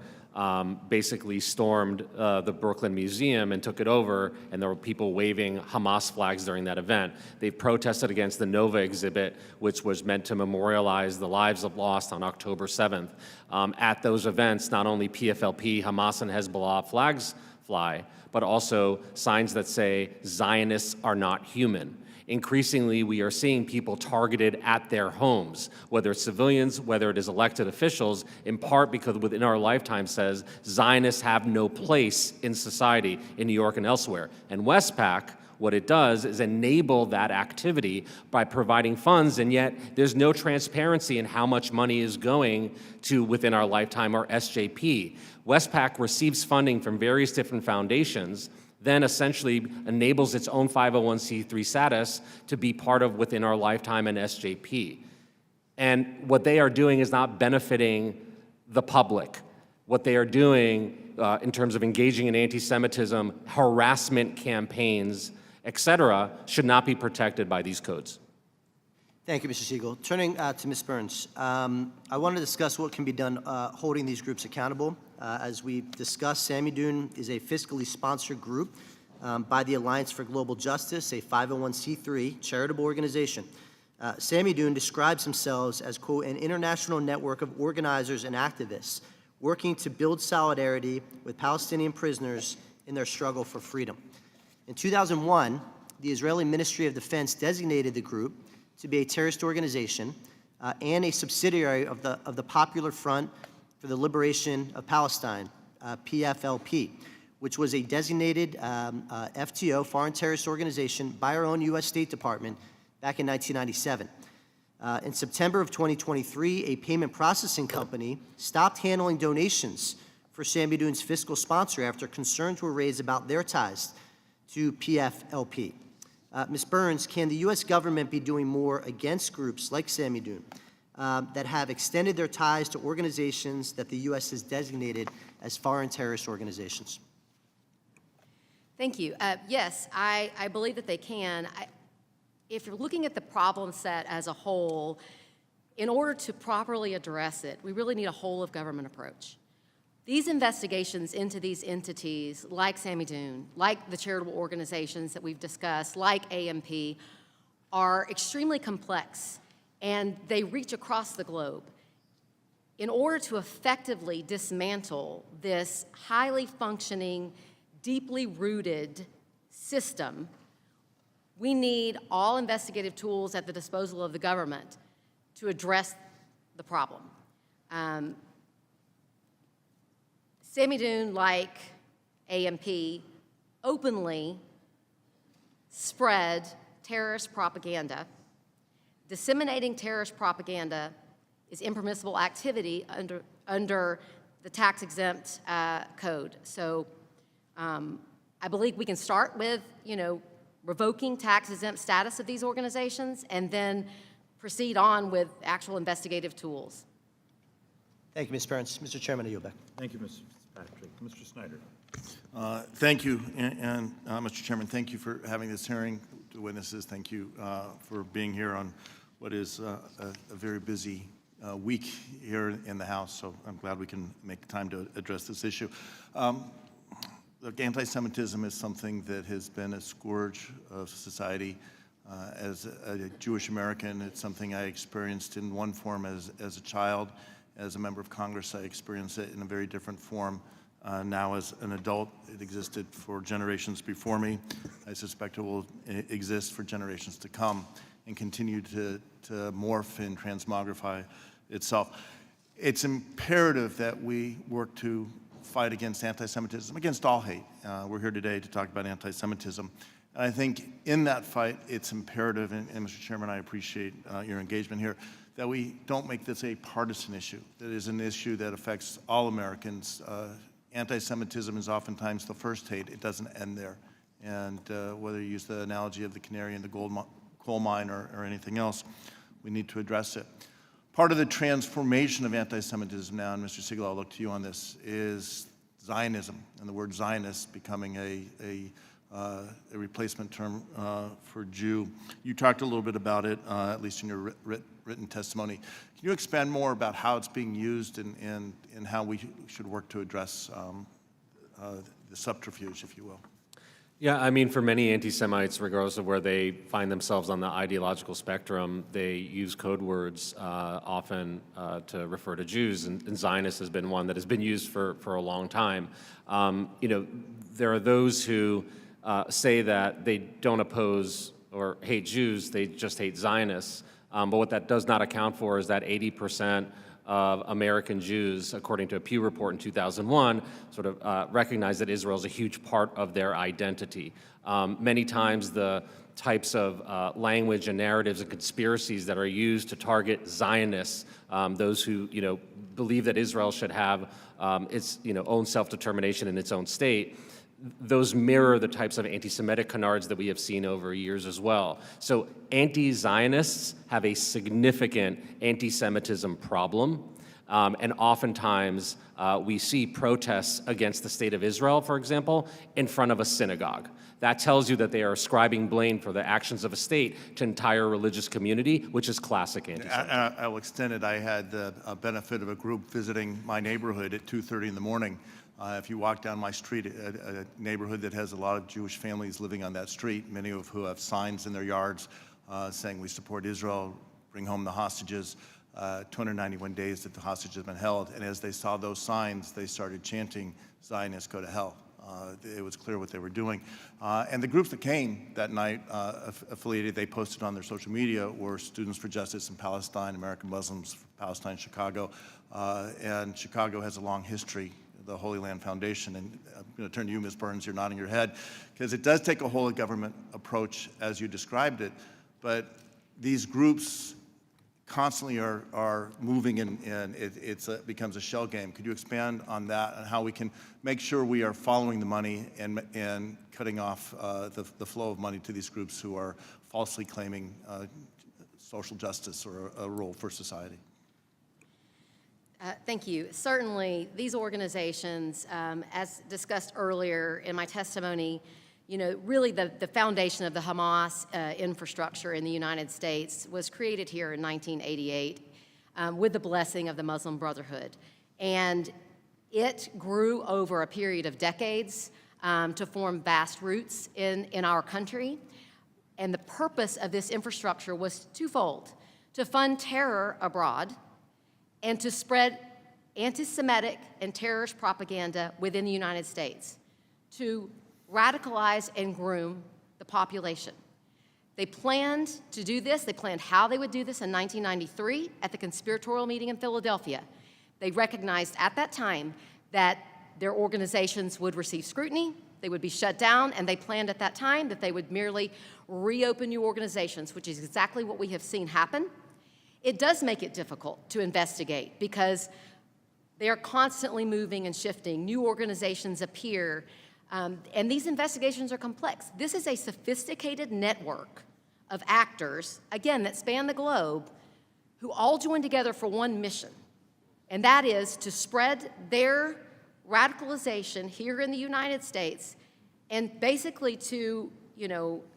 basically stormed the Brooklyn Museum and took it over, and there were people waving Hamas flags during that event. They protested against the Nova exhibit, which was meant to memorialize the lives of lost on October 7th. At those events, not only PFLP, Hamas, and Hezbollah flags fly, but also signs that say Zionists are not human. Increasingly, we are seeing people targeted at their homes, whether it's civilians, whether it is elected officials, in part because Within Our Lifetime says Zionists have no place in society in New York and elsewhere. And Westpac, what it does is enable that activity by providing funds, and yet there's no transparency in how much money is going to Within Our Lifetime or SJP. Westpac receives funding from various different foundations, then essentially enables its own 501c3 status to be part of Within Our Lifetime and SJP. And what they are doing is not benefiting the public. What they are doing in terms of engaging in anti-Semitism, harassment campaigns, et cetera, should not be protected by these codes. Thank you, Mr. Siegel. Turning to Ms. Burns, I want to discuss what can be done holding these groups accountable. As we discussed, Samidun is a fiscally sponsored group by the Alliance for Global Justice, a 501c3 charitable organization. Samidun describes themselves as, quote, an international network of organizers and activists working to build solidarity with Palestinian prisoners in their struggle for freedom. In 2001, the Israeli Ministry of Defense designated the group to be a terrorist organization and a subsidiary of the Popular Front for the Liberation of Palestine, PFLP, which was a designated FTO, foreign terrorist organization, by our own U.S. State Department back in 1997. In September of 2023, a payment processing company stopped handling donations for Sammy Dun's fiscal sponsor after concerns were raised about their ties to PFLP. Ms. Burns, can the U.S. government be doing more against groups like Sammy Dun that have extended their ties to organizations that the U.S. has designated as foreign terrorist organizations? Thank you. Yes, I believe that they can. If you're looking at the problem set as a whole, in order to properly address it, we really need a whole-of-government approach. These investigations into these entities, like Sammy Dun, like the charitable organizations that we've discussed, like AMP, are extremely complex, and they reach across the globe. In order to effectively dismantle this highly functioning, deeply rooted system, we need all investigative tools at the disposal of the government to address the problem. Sammy Dun, like AMP, openly spread terrorist propaganda. Disseminating terrorist propaganda is impermissible activity under the tax-exempt code. So I believe we can start with, revoking tax-exempt status of these organizations and then proceed on with actual investigative tools. Thank you, Ms. Burns. Mr. Chairman, I yield back. Thank you, Mr. Fitzpatrick. Mr. Snyder. Thank you, and Mr. Chairman, thank you for having this hearing. To witnesses, thank you for being here on what is a very busy week here in the House, so I'm glad we can make time to address this issue. Look, anti-Semitism is something that has been a scourge of society. As a Jewish American, it's something I experienced in one form as a child. As a member of Congress, I experienced it in a very different form. Now as an adult, it existed for generations before me. I suspect it will exist for generations to come and continue to morph and transmogrify itself. It's imperative that we work to fight against anti-Semitism, against all hate. We're here today to talk about anti-Semitism. And I think in that fight, it's imperative, and Mr. Chairman, I appreciate your engagement here, that we don't make this a partisan issue. That is an issue that affects all Americans. Anti-Semitism is oftentimes the first hate. It doesn't end there. And whether you use the analogy of the canary in the coal mine or anything else, we need to address it. Part of the transformation of anti-Semitism now, and Mr. Siegel, I'll look to you on this, is Zionism, and the word Zionist becoming a replacement term for Jew. You talked a little bit about it, at least in your written testimony. Can you expand more about how it's being used and how we should work to address the subterfuge, if you will? Yeah, I mean, for many anti-Semites, regardless of where they find themselves on the ideological spectrum, they use code words often to refer to Jews, and Zionist has been one that has been used for a long time. There are those who say that they don't oppose or hate Jews, they just hate Zionists. But what that does not account for is that 80% of American Jews, according to a Pew report in 2001, sort of recognize that Israel is a huge part of their identity. Many times the types of language and narratives and conspiracies that are used to target Zionists, those who believe that Israel should have its own self-determination in its own state, those mirror the types of anti-Semitic canards that we have seen over years as well. So anti-Zionists have a significant anti-Semitism problem, and oftentimes we see protests against the state of Israel, for example, in front of a synagogue. That tells you that they are ascribing blame for the actions of a state to entire religious community, which is classic anti-Semitism. I will extend it. I had the benefit of a group visiting my neighborhood at 2:30 in the morning. If you walk down my street, a neighborhood that has a lot of Jewish families living on that street, many of who have signs in their yards saying we support Israel, bring home the hostages, 291 days that the hostage has been held. And as they saw those signs, they started chanting, Zionists go to hell. It was clear what they were doing. And the groups that came that night, affiliated, they posted on their social media, were Students for Justice in Palestine, American Muslims for Palestine, Chicago. And Chicago has a long history, the Holy Land Foundation. And I'm going to turn to you, Ms. Burns, you're nodding your head, because it does take a whole government approach as you described it. But these groups constantly are moving and it becomes a shell game. Could you expand on that and how we can make sure we are following the money and cutting off the flow of money to these groups who are falsely claiming social justice or a role for society? Thank you. Certainly, these organizations, as discussed earlier in my testimony, really the foundation of the Hamas infrastructure in the United States was created here in 1988 with the blessing of the Muslim Brotherhood. And it grew over a period of decades to form vast roots in our country. And the purpose of this infrastructure was twofold: to fund terror abroad and to spread anti-Semitic and terrorist propaganda within the United States, to radicalize and groom the population. They planned to do this. They planned how they would do this in 1993 at the conspiratorial meeting in Philadelphia. They recognized at that time that their organizations would receive scrutiny, they would be shut down, and they planned at that time that they would merely reopen new organizations, which is exactly what we have seen happen. It does make it difficult to investigate because they are constantly moving and shifting. New organizations appear, and these investigations are complex. This is a sophisticated network of actors, again, that span the globe, who all join together for one mission, and that is to spread their radicalization here in the United States and basically to,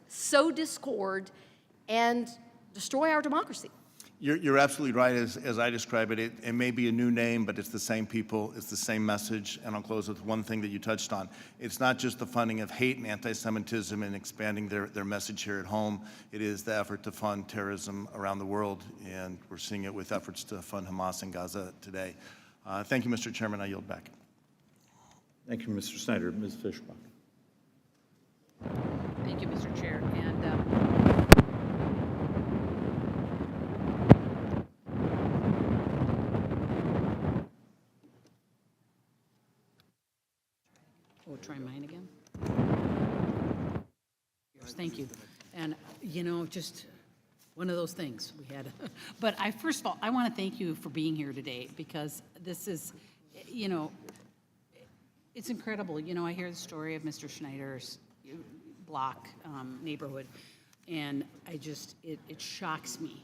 sow discord and destroy our democracy. You're absolutely right. As I describe it, it may be a new name, but it's the same people, it's the same message. And I'll close with one thing that you touched on. It's not just the funding of hate and anti-Semitism and expanding their message here at home. It is the effort to fund terrorism around the world, and we're seeing it with efforts to fund Hamas in Gaza today. Thank you, Mr. Chairman. I yield back. Thank you, Mr. Snyder. Ms. Fischbach. Thank you, Mr. Chair. Try mine again. Yes, thank you. And, just one of those things we had. But first of all, I want to thank you for being here today because this is, it's incredible. I hear the story of Mr. Schneider's block neighborhood, and it shocks me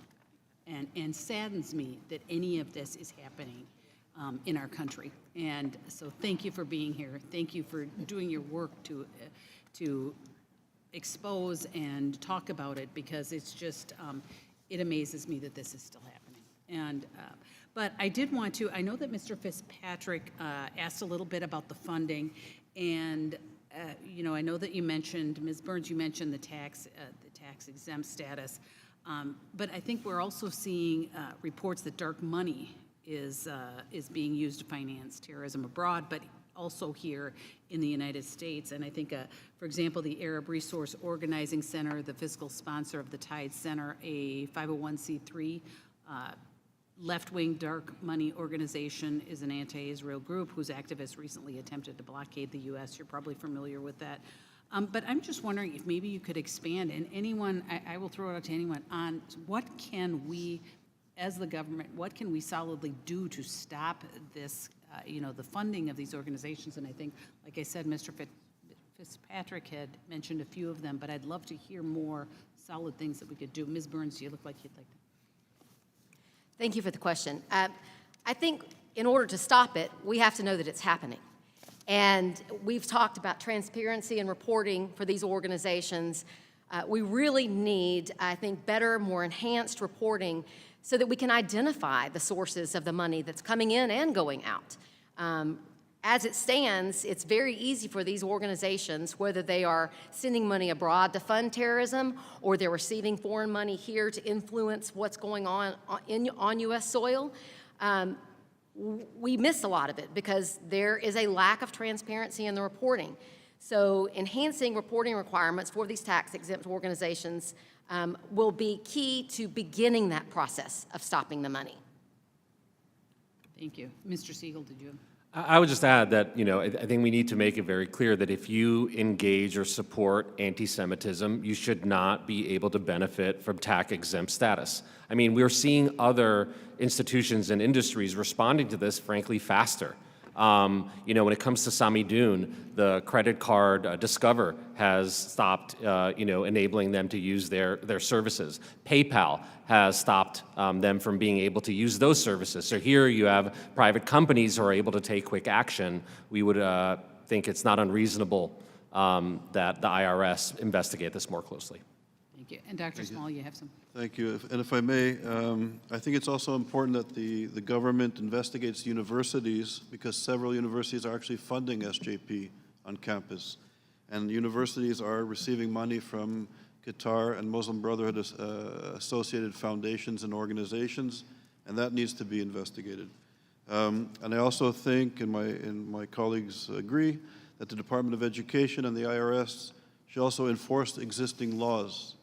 and saddens me that any of this is happening in our country. And so thank you for being here. Thank you for doing your work to expose and talk about it, because it's just, it amazes me that this is still happening. And, but I did want to, I know that Mr. Fitzpatrick asked a little bit about the funding, and I know that you mentioned, Ms. Burns, you mentioned the tax-exempt status, but I think we're also seeing reports that dark money is being used to finance terrorism abroad, but also here in the United States. And I think, for example, the Arab Resource Organizing Center, the fiscal sponsor of the Tide Center, a 501c3 left-wing dark money organization, is an anti-Israel group whose activists recently attempted to blockade the U.S. You're probably familiar with that. But I'm just wondering if maybe you could expand, and anyone, I will throw it out to anyone, on what can we, as the government, what can we solidly do to stop this, the funding of these organizations? And I think, like I said, Mr. Fitzpatrick had mentioned a few of them, but I'd love to hear more solid things that we could do. Ms. Burns, you look like you'd like to. Thank you for the question. I think in order to stop it, we have to know that it's happening. And we've talked about transparency and reporting for these organizations. We really need, I think, better, more enhanced reporting so that we can identify the sources of the money that's coming in and going out. As it stands, it's very easy for these organizations, whether they are sending money abroad to fund terrorism or they're receiving foreign money here to influence what's going on U.S. soil. We miss a lot of it because there is a lack of transparency in the reporting. So enhancing reporting requirements for these tax-exempt organizations will be key to beginning that process of stopping the money. Thank you. Mr. Siegel, did you have? I would just add that, I think we need to make it very clear that if you engage or support anti-Semitism, you should not be able to benefit from tax-exempt status. I mean, we're seeing other institutions and industries responding to this, frankly, faster. When it comes to Sami Dune, the credit card Discover has stopped, enabling them to use their services. PayPal has stopped them from being able to use those services. So here you have private companies who are able to take quick action. We would think it's not unreasonable that the IRS investigate this more closely. Thank you. And Dr. Small, you have some. Thank you. And if I may, I think it's also important that the government investigates universities, because several universities are actually funding SJP on campus. And universities are receiving money from Qatar and Muslim Brotherhood associated foundations and organizations, and that needs to be investigated. And I also think, and my colleagues agree, that the Department of Education and the IRS should also enforce existing laws.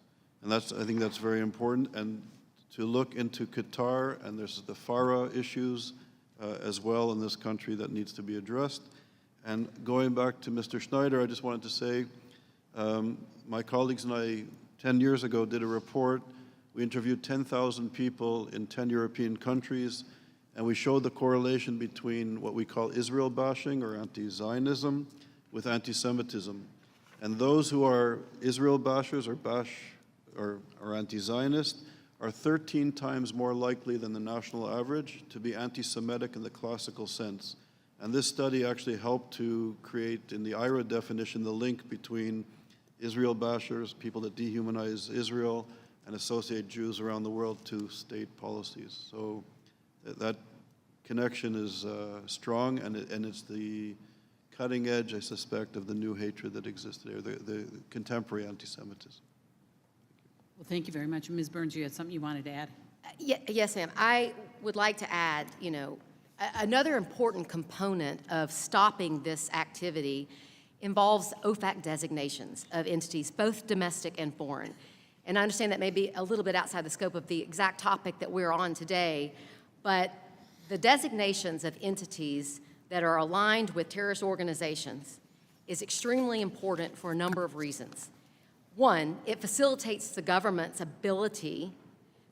And I think that's very important. And to look into Qatar, and there's the FARA issues as well in this country that needs to be addressed. And going back to Mr. Schneider, I just wanted to say, my colleagues and I, 10 years ago, did a report. We interviewed 10,000 people in 10 European countries, and we showed the correlation between what we call Israel bashing or anti-Zionism with anti-Semitism. And those who are Israel bashers or anti-Zionist are 13 times more likely than the national average to be anti-Semitic in the classical sense. And this study actually helped to create, in the IRA definition, the link between Israel bashers, people that dehumanize Israel and associate Jews around the world, to state policies. So that connection is strong, and it's the cutting edge, I suspect, of the new hatred that exists there, the contemporary anti-Semitism. Well, thank you very much. Ms. Burns, you had something you wanted to add? Yes, ma'am. I would like to add, another important component of stopping this activity involves OFAC designations of entities, both domestic and foreign. And I understand that may be a little bit outside the scope of the exact topic that we're on today, but the designations of entities that are aligned with terrorist organizations is extremely important for a number of reasons. One, it facilitates the government's ability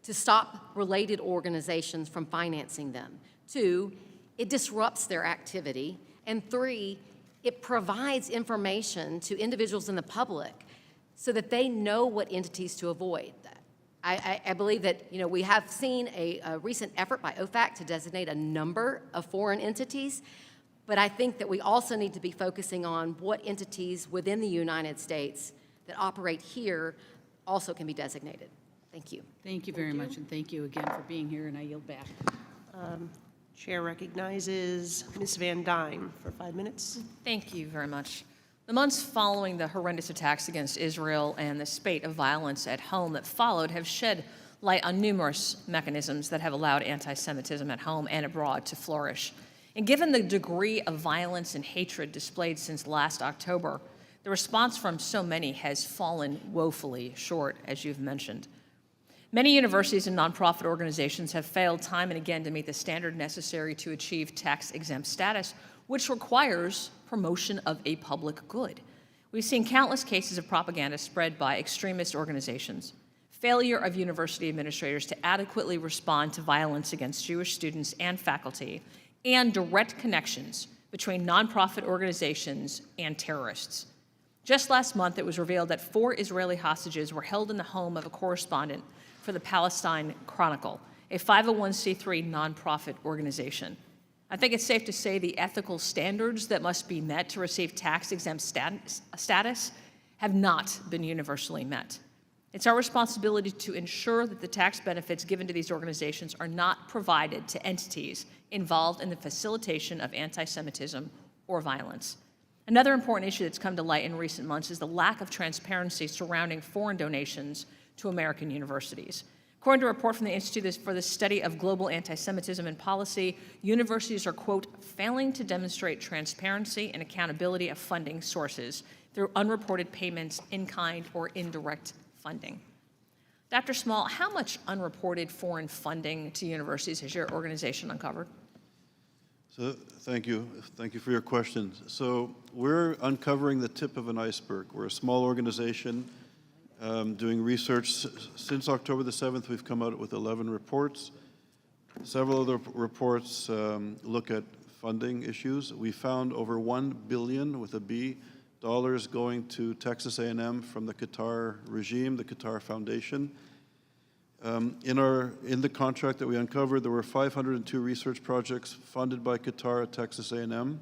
to stop related organizations from financing them. Two, it disrupts their activity. And three, it provides information to individuals in the public so that they know what entities to avoid. I believe that we have seen a recent effort by OFAC to designate a number of foreign entities, but I think that we also need to be focusing on what entities within the United States that operate here also can be designated. Thank you. Thank you very much, and thank you again for being here, and I yield back. Chair recognizes Ms. Van Dyne for 5 minutes. Thank you very much. The months following the horrendous attacks against Israel and the spate of violence at home that followed have shed light on numerous mechanisms that have allowed anti-Semitism at home and abroad to flourish. And given the degree of violence and hatred displayed since last October, the response from so many has fallen woefully short, as you've mentioned. Many universities and nonprofit organizations have failed time and again to meet the standard necessary to achieve tax-exempt status, which requires promotion of a public good. We've seen countless cases of propaganda spread by extremist organizations, failure of university administrators to adequately respond to violence against Jewish students and faculty, and direct connections between nonprofit organizations and terrorists. Just last month, it was revealed that 4 Israeli hostages were held in the home of a correspondent for the Palestine Chronicle, a 501c3 nonprofit organization. I think it's safe to say the ethical standards that must be met to receive tax-exempt status have not been universally met. It's our responsibility to ensure that the tax benefits given to these organizations are not provided to entities involved in the facilitation of anti-Semitism or violence. Another important issue that's come to light in recent months is the lack of transparency surrounding foreign donations to American universities. According to a report from the Institute for the Study of Global Anti-Semitism and Policy, universities are, quote, failing to demonstrate transparency and accountability of funding sources through unreported payments, in-kind or indirect funding. Dr. Small, how much unreported foreign funding to universities has your organization uncovered? So, thank you. Thank you for your questions. So we're uncovering the tip of an iceberg. We're a small organization doing research. Since October the 7th, we've come out with 11 reports. Several of the reports look at funding issues. We found over $1 billion, with a B, dollars going to Texas A&M from the Qatar regime, the Qatar Foundation. In the contract that we uncovered, there were 502 research projects funded by Qatar at Texas A&M,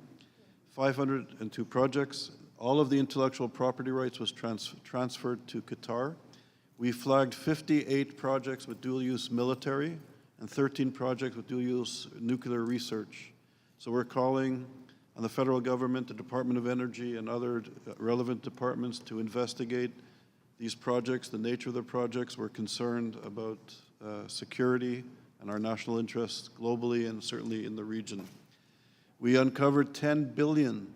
502 projects. All of the intellectual property rights was transferred to Qatar. We flagged 58 projects with dual-use military and 13 projects with dual-use nuclear research. So we're calling on the federal government, the Department of Energy, and other relevant departments to investigate these projects, the nature of the projects. We're concerned about security and our national interests globally and certainly in the region. We uncovered $10 billion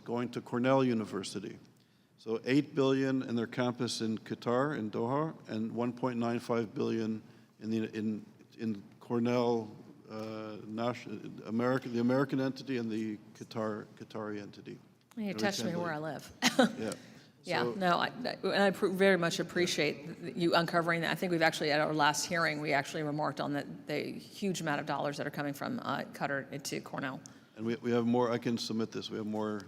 going to Cornell University. So $8 billion in their campus in Qatar, in Doha, and $1.95 billion in Cornell, the American entity and the Qatari entity. You touched me where I live. Yeah. Yeah, So- no, I very much appreciate you uncovering that. I think we've actually, at our last hearing, we actually remarked on the huge amount of dollars that are coming from Qatar to Cornell. And we have more, I can submit this, we have more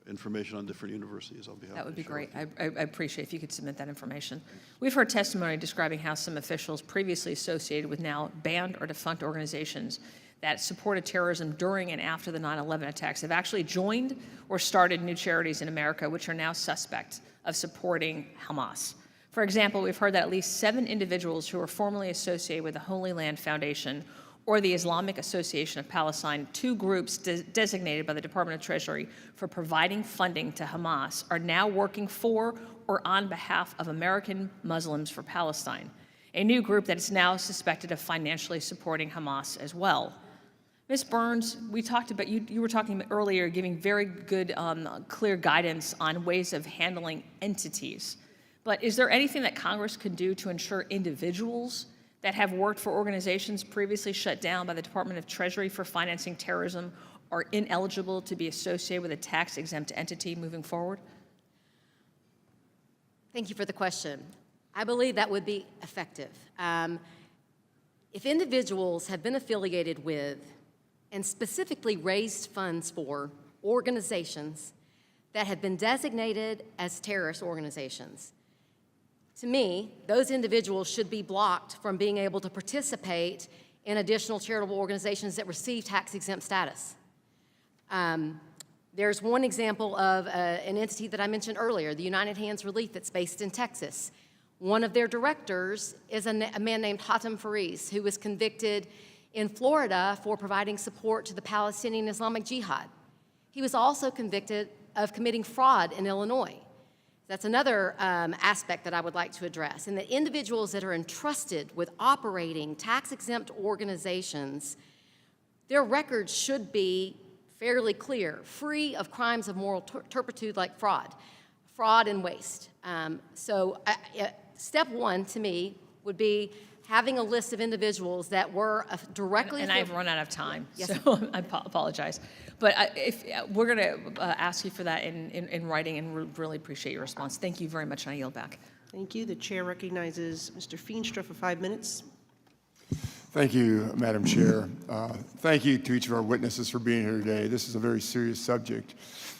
information on different universities. I'll be happy That would to be share great. with you. I appreciate if you could submit that information. We've heard testimony describing how some officials previously associated with now banned or defunct organizations that supported terrorism during and after the 9/11 attacks have actually joined or started new charities in America, which are now suspect of supporting Hamas. For example, we've heard that at least 7 individuals who were formerly associated with the Holy Land Foundation or the Islamic Association of Palestine, 2 groups designated by the Department of Treasury for providing funding to Hamas, are now working for or on behalf of American Muslims for Palestine, a new group that is now suspected of financially supporting Hamas as well. Ms. Burns, we talked about, you were talking earlier, giving very good, clear guidance on ways of handling entities. But is there anything that Congress could do to ensure individuals that have worked for organizations previously shut down by the Department of Treasury for financing terrorism are ineligible to be associated with a tax-exempt entity moving forward? Thank you for the question. I believe that would be effective. If individuals have been affiliated with and specifically raised funds for organizations that have been designated as terrorist organizations, to me, those individuals should be blocked from being able to participate in additional charitable organizations that receive tax-exempt status. There's one example of an entity that I mentioned earlier, the United Hands Relief, that's based in Texas. One of their directors is a man named Hatem Fariz, who was convicted in Florida for providing support to the Palestinian Islamic Jihad. He was also convicted of committing fraud in Illinois. That's another aspect that I would like to address. And the individuals that are entrusted with operating tax-exempt organizations, their records should be fairly clear, free of crimes of moral turpitude like fraud and waste. Step 1 to me would be having a list of individuals that were directly... And I've run out of time, Yes. so I apologize. But if we're going to ask you for that in writing, and we really appreciate your response. Thank you very much, and I yield back. Thank you. The chair recognizes Mr. Feenstra for 5 minutes. Thank you, Madam Chair. Thank you to each of our witnesses for being here today. This is a very serious subject.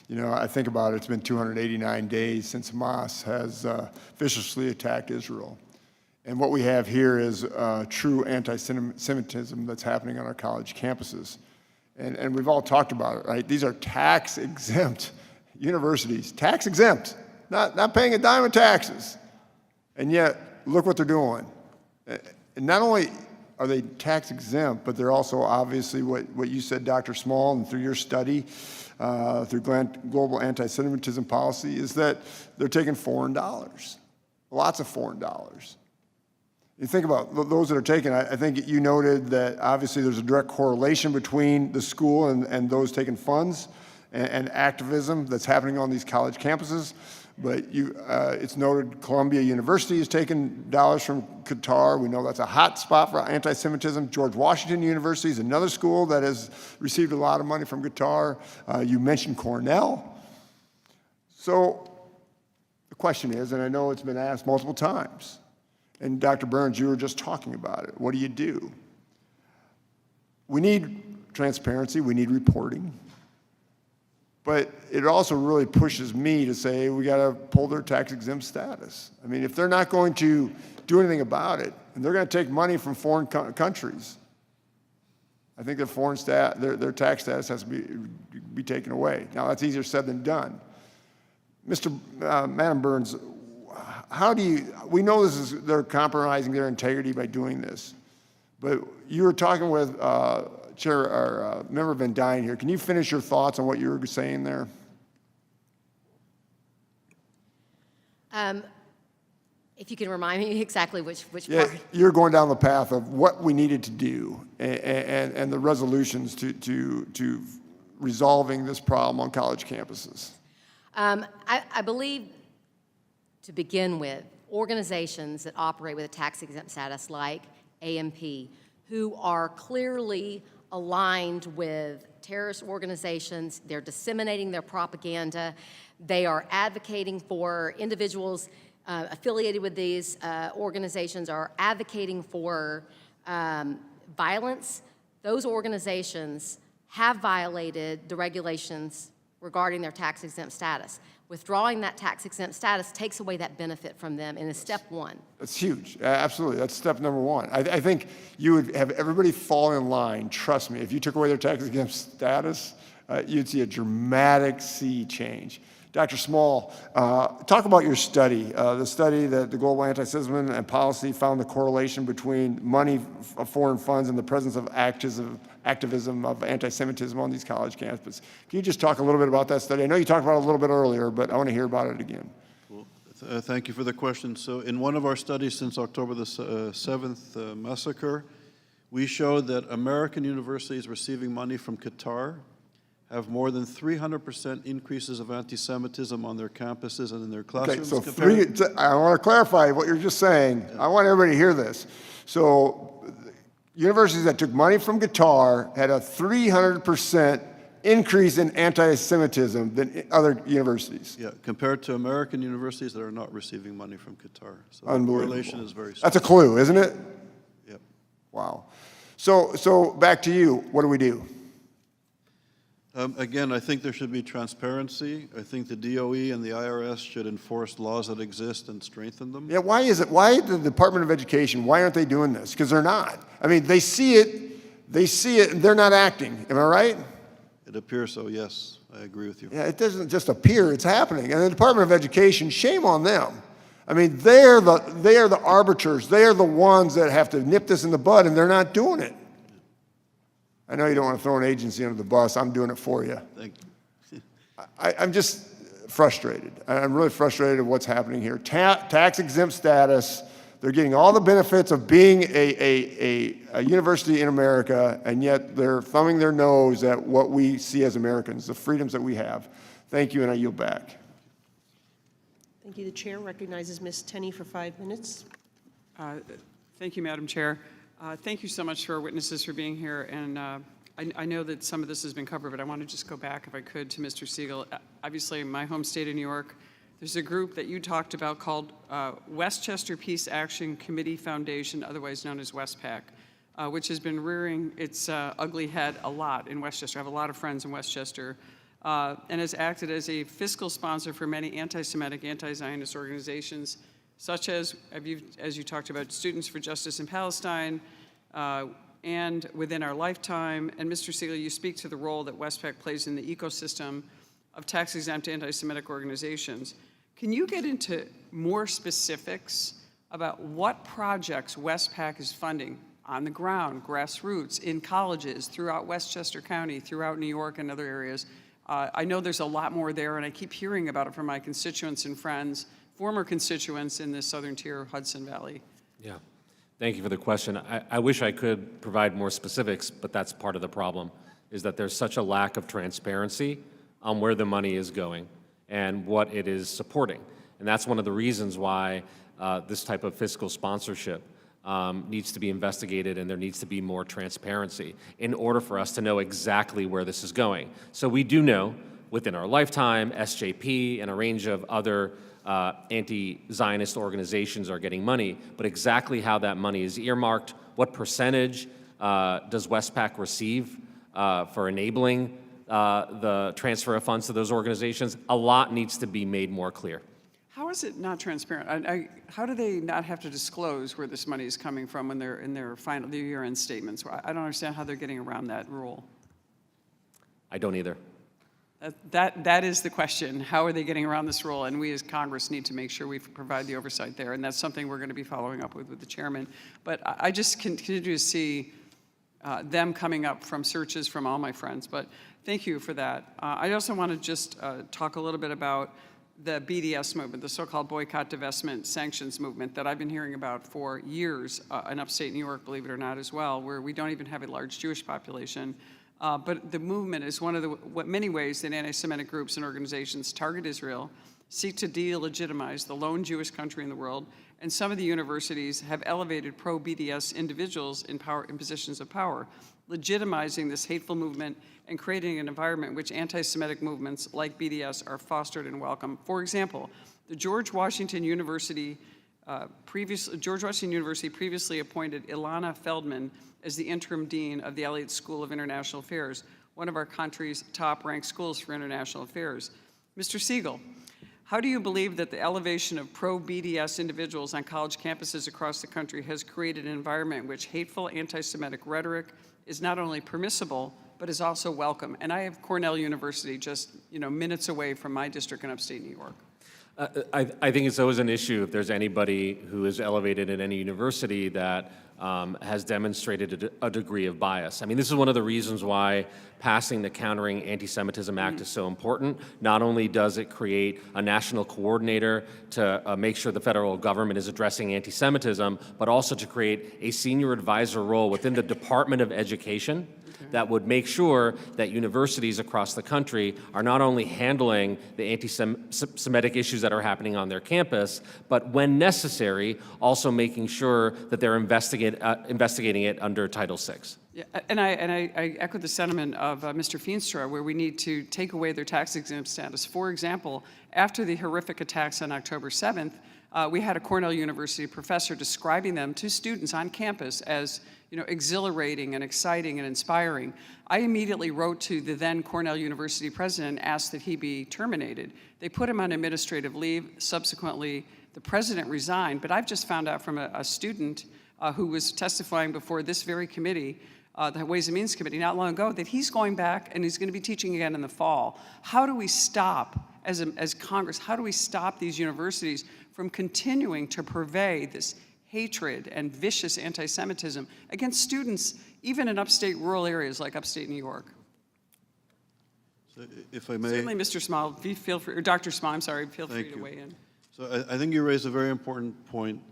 You know, I think about it, it's been 289 days since Hamas has viciously attacked Israel. And what we have here is true anti-Semitism that's happening on our college campuses. And we've all talked about it, right? These are tax-exempt universities, tax-exempt, not paying a dime of taxes. And yet, look what they're doing. And not only are they tax-exempt, but they're also obviously what you said, Dr. Small, and through your study, through global anti-Semitism policy, is that they're taking foreign dollars, lots of foreign dollars. You think about those that are taken, I think you noted that obviously there's a direct correlation between the school and those taking funds and activism that's happening on these college campuses. But it's noted Columbia University has taken dollars from Qatar. We know that's a hot spot for anti-Semitism. George Washington University is another school that has received a lot of money from Qatar. You mentioned Cornell. So the question is, and I know it's been asked multiple times, and Dr. Burns, you were just talking about it. What do you do? We need transparency. We need reporting. But it also really pushes me to say we got to pull their tax-exempt status. I mean, if they're not going to do anything about it, and they're going to take money from foreign countries, I think their their tax status has to be taken away. Now, that's easier said than done. Madam Burns, how do you, we know they're compromising their integrity by doing this, but you were talking with Member Van Dyne here. Can you finish your thoughts on what you were saying there? If you can remind me exactly which Yeah, part. you're going down the path of what we needed to do and the resolutions to resolving this problem on college campuses. I believe, to begin with, organizations that operate with a tax-exempt status like AMP, who are clearly aligned with terrorist organizations, they're disseminating their propaganda, they are advocating for individuals affiliated with these organizations, are advocating for violence. Those organizations have violated the regulations regarding their tax-exempt status. Withdrawing that tax-exempt status takes away that benefit from them and is step one. That's huge. Absolutely. That's step number one. I think you would have everybody fall in line. Trust me, if you took away their tax-exempt status, you'd see a dramatic sea change. Dr. Small, talk about your study, the study that the Global Anti-Semitism and Policy found the correlation between money of foreign funds and the presence of activism of anti-Semitism on these college campuses. Can you just talk a little bit about that study? I know you talked about it a little bit earlier, but I want to hear about it again. Well, thank you for the question. So in one of our studies since October the 7th massacre, we showed that American universities receiving money from Qatar have more than 300% increases of anti-Semitism on their campuses and in their classrooms. Okay, so I want to clarify what you're just saying. Yeah. I want everybody to hear this. So universities that took money from Qatar had a 300% increase in anti-Semitism than other universities. Yeah, compared to American universities that are not receiving money from Qatar. So the correlation is very strong. That's a clue, isn't it? Yep. Wow. So back to you. What do we do? Again, I think there should be transparency. I think the DOE and the IRS should enforce laws that exist and strengthen them. Yeah, why is it? Why the Department of Education, why aren't they doing this? Because they're not. I mean, they see it, and they're not acting. Am I right? It appears so, yes. I agree with you. Yeah, it doesn't just appear, it's happening. And the Department of Education, shame on them. I mean, they are the arbiters. They are the ones that have to nip this in the bud, and they're not doing it. I know you don't want to throw an agency under the bus. I'm doing it for you. Thank you. I'm just frustrated. I'm really frustrated at what's happening here. Tax-exempt status, they're getting all the benefits of being a university in America, and yet they're thumbing their nose at what we see as Americans, the freedoms that we have. Thank you, and I yield back. Thank you. The chair recognizes Ms. Tenney for 5 minutes. Thank you, Madam Chair. Thank you so much to our witnesses for being here. And I know that some of this has been covered, but I want to just go back, if I could, to Mr. Siegel. Obviously, in my home state of New York, there's a group that you talked about called Westchester Peace Action Committee Foundation, otherwise known as WestPAC, which has been rearing its ugly head a lot in Westchester. I have a lot of friends in Westchester, and has acted as a fiscal sponsor for many anti-Semitic, anti-Zionist organizations, such as you talked about, Students for Justice in Palestine, and Within Our Lifetime. And Mr. Siegel, you speak to the role that WestPAC plays in the ecosystem of tax-exempt anti-Semitic organizations. Can you get into more specifics about what projects WestPAC is funding on the ground, grassroots, in colleges, throughout Westchester County, throughout New York and other areas? I know there's a lot more there, and I keep hearing about it from my constituents and friends, former constituents in the southern tier of Hudson Valley. Yeah, thank you for the question. I wish I could provide more specifics, but that's part of the problem, is that there's such a lack of transparency on where the money is going. and what it is supporting. And that's one of the reasons why this type of fiscal sponsorship needs to be investigated, and there needs to be more transparency in order for us to know exactly where this is going. So we do know within our lifetime, SJP and a range of other anti-Zionist organizations are getting money, but exactly how that money is earmarked, what percentage does Westpac receive for enabling the transfer of funds to those organizations, a lot needs to be made more clear. How is it not transparent? How do they not have to disclose where this money is coming from when they're in their year-end statements? I don't understand how they're getting around that rule. I don't either. That is the question. How are they getting around this rule? And we as Congress need to make sure we provide the oversight there. And that's something we're going to be following up with the chairman. But I just continue to see them coming up from searches from all my friends. But thank you for that. I also want to just talk a little bit about the BDS movement, the so-called boycott, divestment, sanctions movement that I've been hearing about for years in upstate New York, believe it or not, as well, where we don't even have a large Jewish population. But the movement is one of the many ways that anti-Semitic groups and organizations target Israel, seek to delegitimize the lone Jewish country in the world, and some of the universities have elevated pro-BDS individuals in positions of power, legitimizing this hateful movement and creating an environment in which anti-Semitic movements like BDS are fostered and welcomed. For example, the George Washington University previously appointed Ilana Feldman as the interim dean of the Elliott School of International Affairs, one of our country's top-ranked schools for international affairs. Mr. Siegel, how do you believe that the elevation of pro-BDS individuals on college campuses across the country has created an environment in which hateful anti-Semitic rhetoric is not only permissible, but is also welcome? And I have Cornell University just minutes away from my district in upstate New York. I think it's always an issue if there's anybody who is elevated at any university that has demonstrated a degree of bias. I mean, this is one of the reasons why passing the Countering Anti-Semitism Act is so important. Not only does it create a national coordinator to make sure the federal government is addressing anti-Semitism, but also to create a senior advisor role within the Department of Education that would make sure that universities across the country are not only handling the anti-Semitic issues that are happening on their campus, but when necessary, also making sure that they're investigating it under Title VI. Yeah, and I echo the sentiment of Mr. Feenstra, where we need to take away their tax-exempt status. For example, after the horrific attacks on October 7th, we had a Cornell University professor describing them to students on campus as exhilarating and exciting and inspiring. I immediately wrote to the then Cornell University president and asked that he be terminated. They put him on administrative leave. Subsequently, the president resigned, but I've just found out from a student who was testifying before this very committee, the Ways and Means Committee, not long ago, that he's going back and he's going to be teaching again in the fall. How do we stop, as Congress, how do we stop these universities from continuing to purvey this hatred and vicious anti-Semitism against students, even in upstate rural areas like upstate New York? So if I may. Certainly, Mr. Small, feel free, or Dr. Small, I'm sorry, feel free to weigh in. So I think you raise a very important point.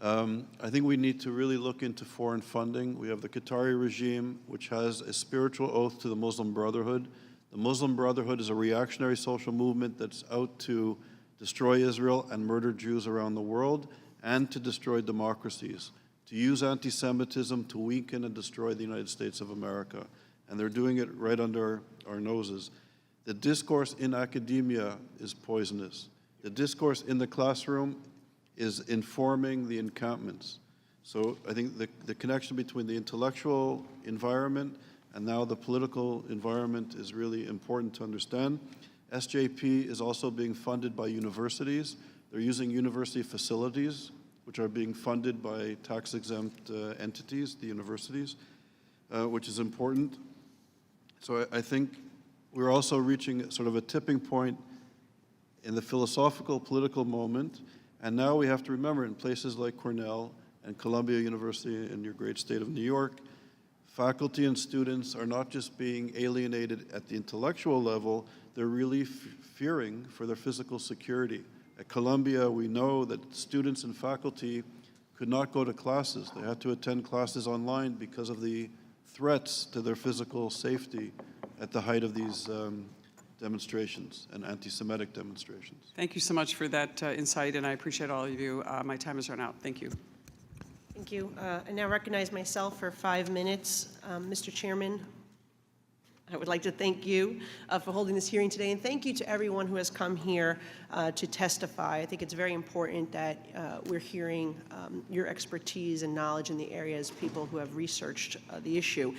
I think we need to really look into foreign funding. We have the Qatari regime, which has a spiritual oath to the Muslim Brotherhood. The Muslim Brotherhood is a reactionary social movement that's out to destroy Israel and murder Jews around the world, and to destroy democracies, to use anti-Semitism to weaken and destroy the United States of America. And they're doing it right under our noses. The discourse in academia is poisonous. The discourse in the classroom is informing the encampments. So I think the connection between the intellectual environment and now the political environment is really important to understand. SJP is also being funded by universities. They're using university facilities, which are being funded by tax-exempt entities, the universities, which is important. So I think we're also reaching sort of a tipping point in the philosophical political moment. And now we have to remember, in places like Cornell and Columbia University in your great state of New York, faculty and students are not just being alienated at the intellectual level, they're really fearing for their physical security. At Columbia, we know that students and faculty could not go to classes. They had to attend classes online because of the threats to their physical safety at the height of these demonstrations and anti-Semitic demonstrations. Thank you so much for that insight, and I appreciate all of you. My time has run out. Thank you. Thank you. I now recognize myself for 5 minutes. Mr. Chairman, I would like to thank you for holding this hearing today, and thank you to everyone who has come here to testify. I think it's very important that we're hearing your expertise and knowledge in the areas, people who have researched the issue.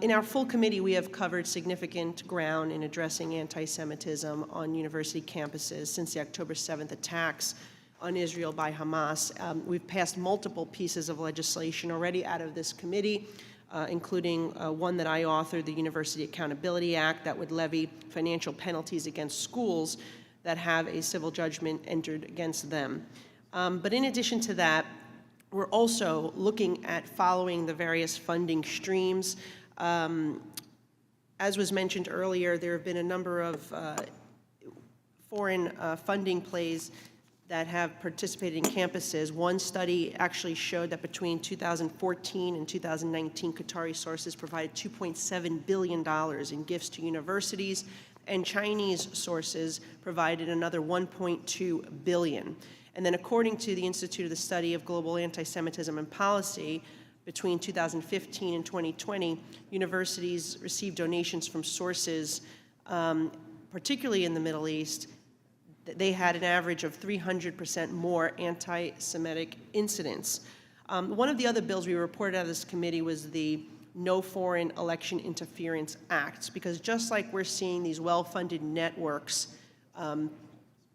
In our full committee, we have covered significant ground in addressing anti-Semitism on university campuses since the October 7th attacks on Israel by Hamas. We've passed multiple pieces of legislation already out of this committee, including one that I authored, the University Accountability Act, that would levy financial penalties against schools that have a civil judgment entered against them. But in addition to that, we're also looking at following the various funding streams. As was mentioned earlier, there have been a number of foreign funding plays that have participated in campuses. One study actually showed that between 2014 and 2019, Qatari sources provided $2.7 billion in gifts to universities, and Chinese sources provided another $1.2 billion. And then according to the Institute of the Study of Global Anti-Semitism and Policy, between 2015 and 2020, universities received donations from sources, particularly in the Middle East. They had an average of 300% more anti-Semitic incidents. One of the other bills we reported out of this committee was the No Foreign Election Interference Act, because just like we're seeing these well-funded networks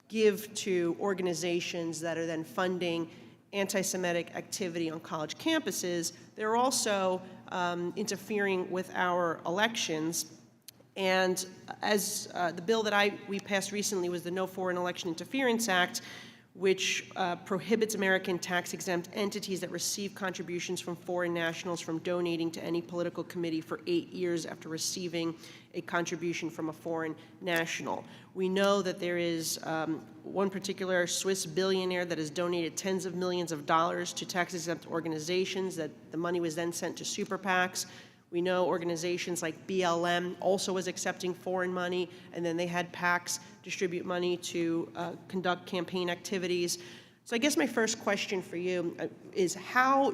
give to organizations that are then funding anti-Semitic activity on college campuses, they're also interfering with our elections. And as the bill that we passed recently was the No Foreign Election Interference Act, which prohibits American tax-exempt entities that receive contributions from foreign nationals from donating to any political committee for 8 years after receiving a contribution from a foreign national. We know that there is one particular Swiss billionaire that has donated tens of millions of dollars to tax-exempt organizations, that the money was then sent to super PACs. We know organizations like BLM also was accepting foreign money, and then they had PACs distribute money to conduct campaign activities. So I guess my first question for you is do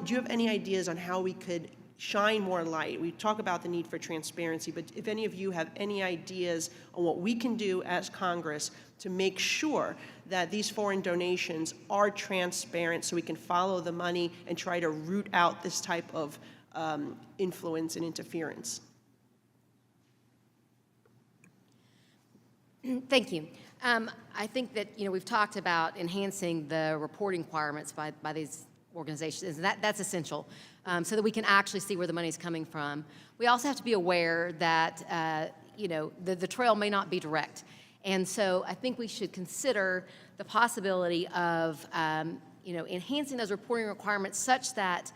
you have any ideas on how we could shine more light? We talk about the need for transparency, but if any of you have any ideas on what we can do as Congress to make sure that these foreign donations are transparent so we can follow the money and try to root out this type of influence and interference. Thank you. I think that we've talked about enhancing the reporting requirements by these organizations, and that's essential, so that we can actually see where the money is coming from. We also have to be aware that the trail may not be direct, and so I think we should consider the possibility of enhancing those reporting requirements such that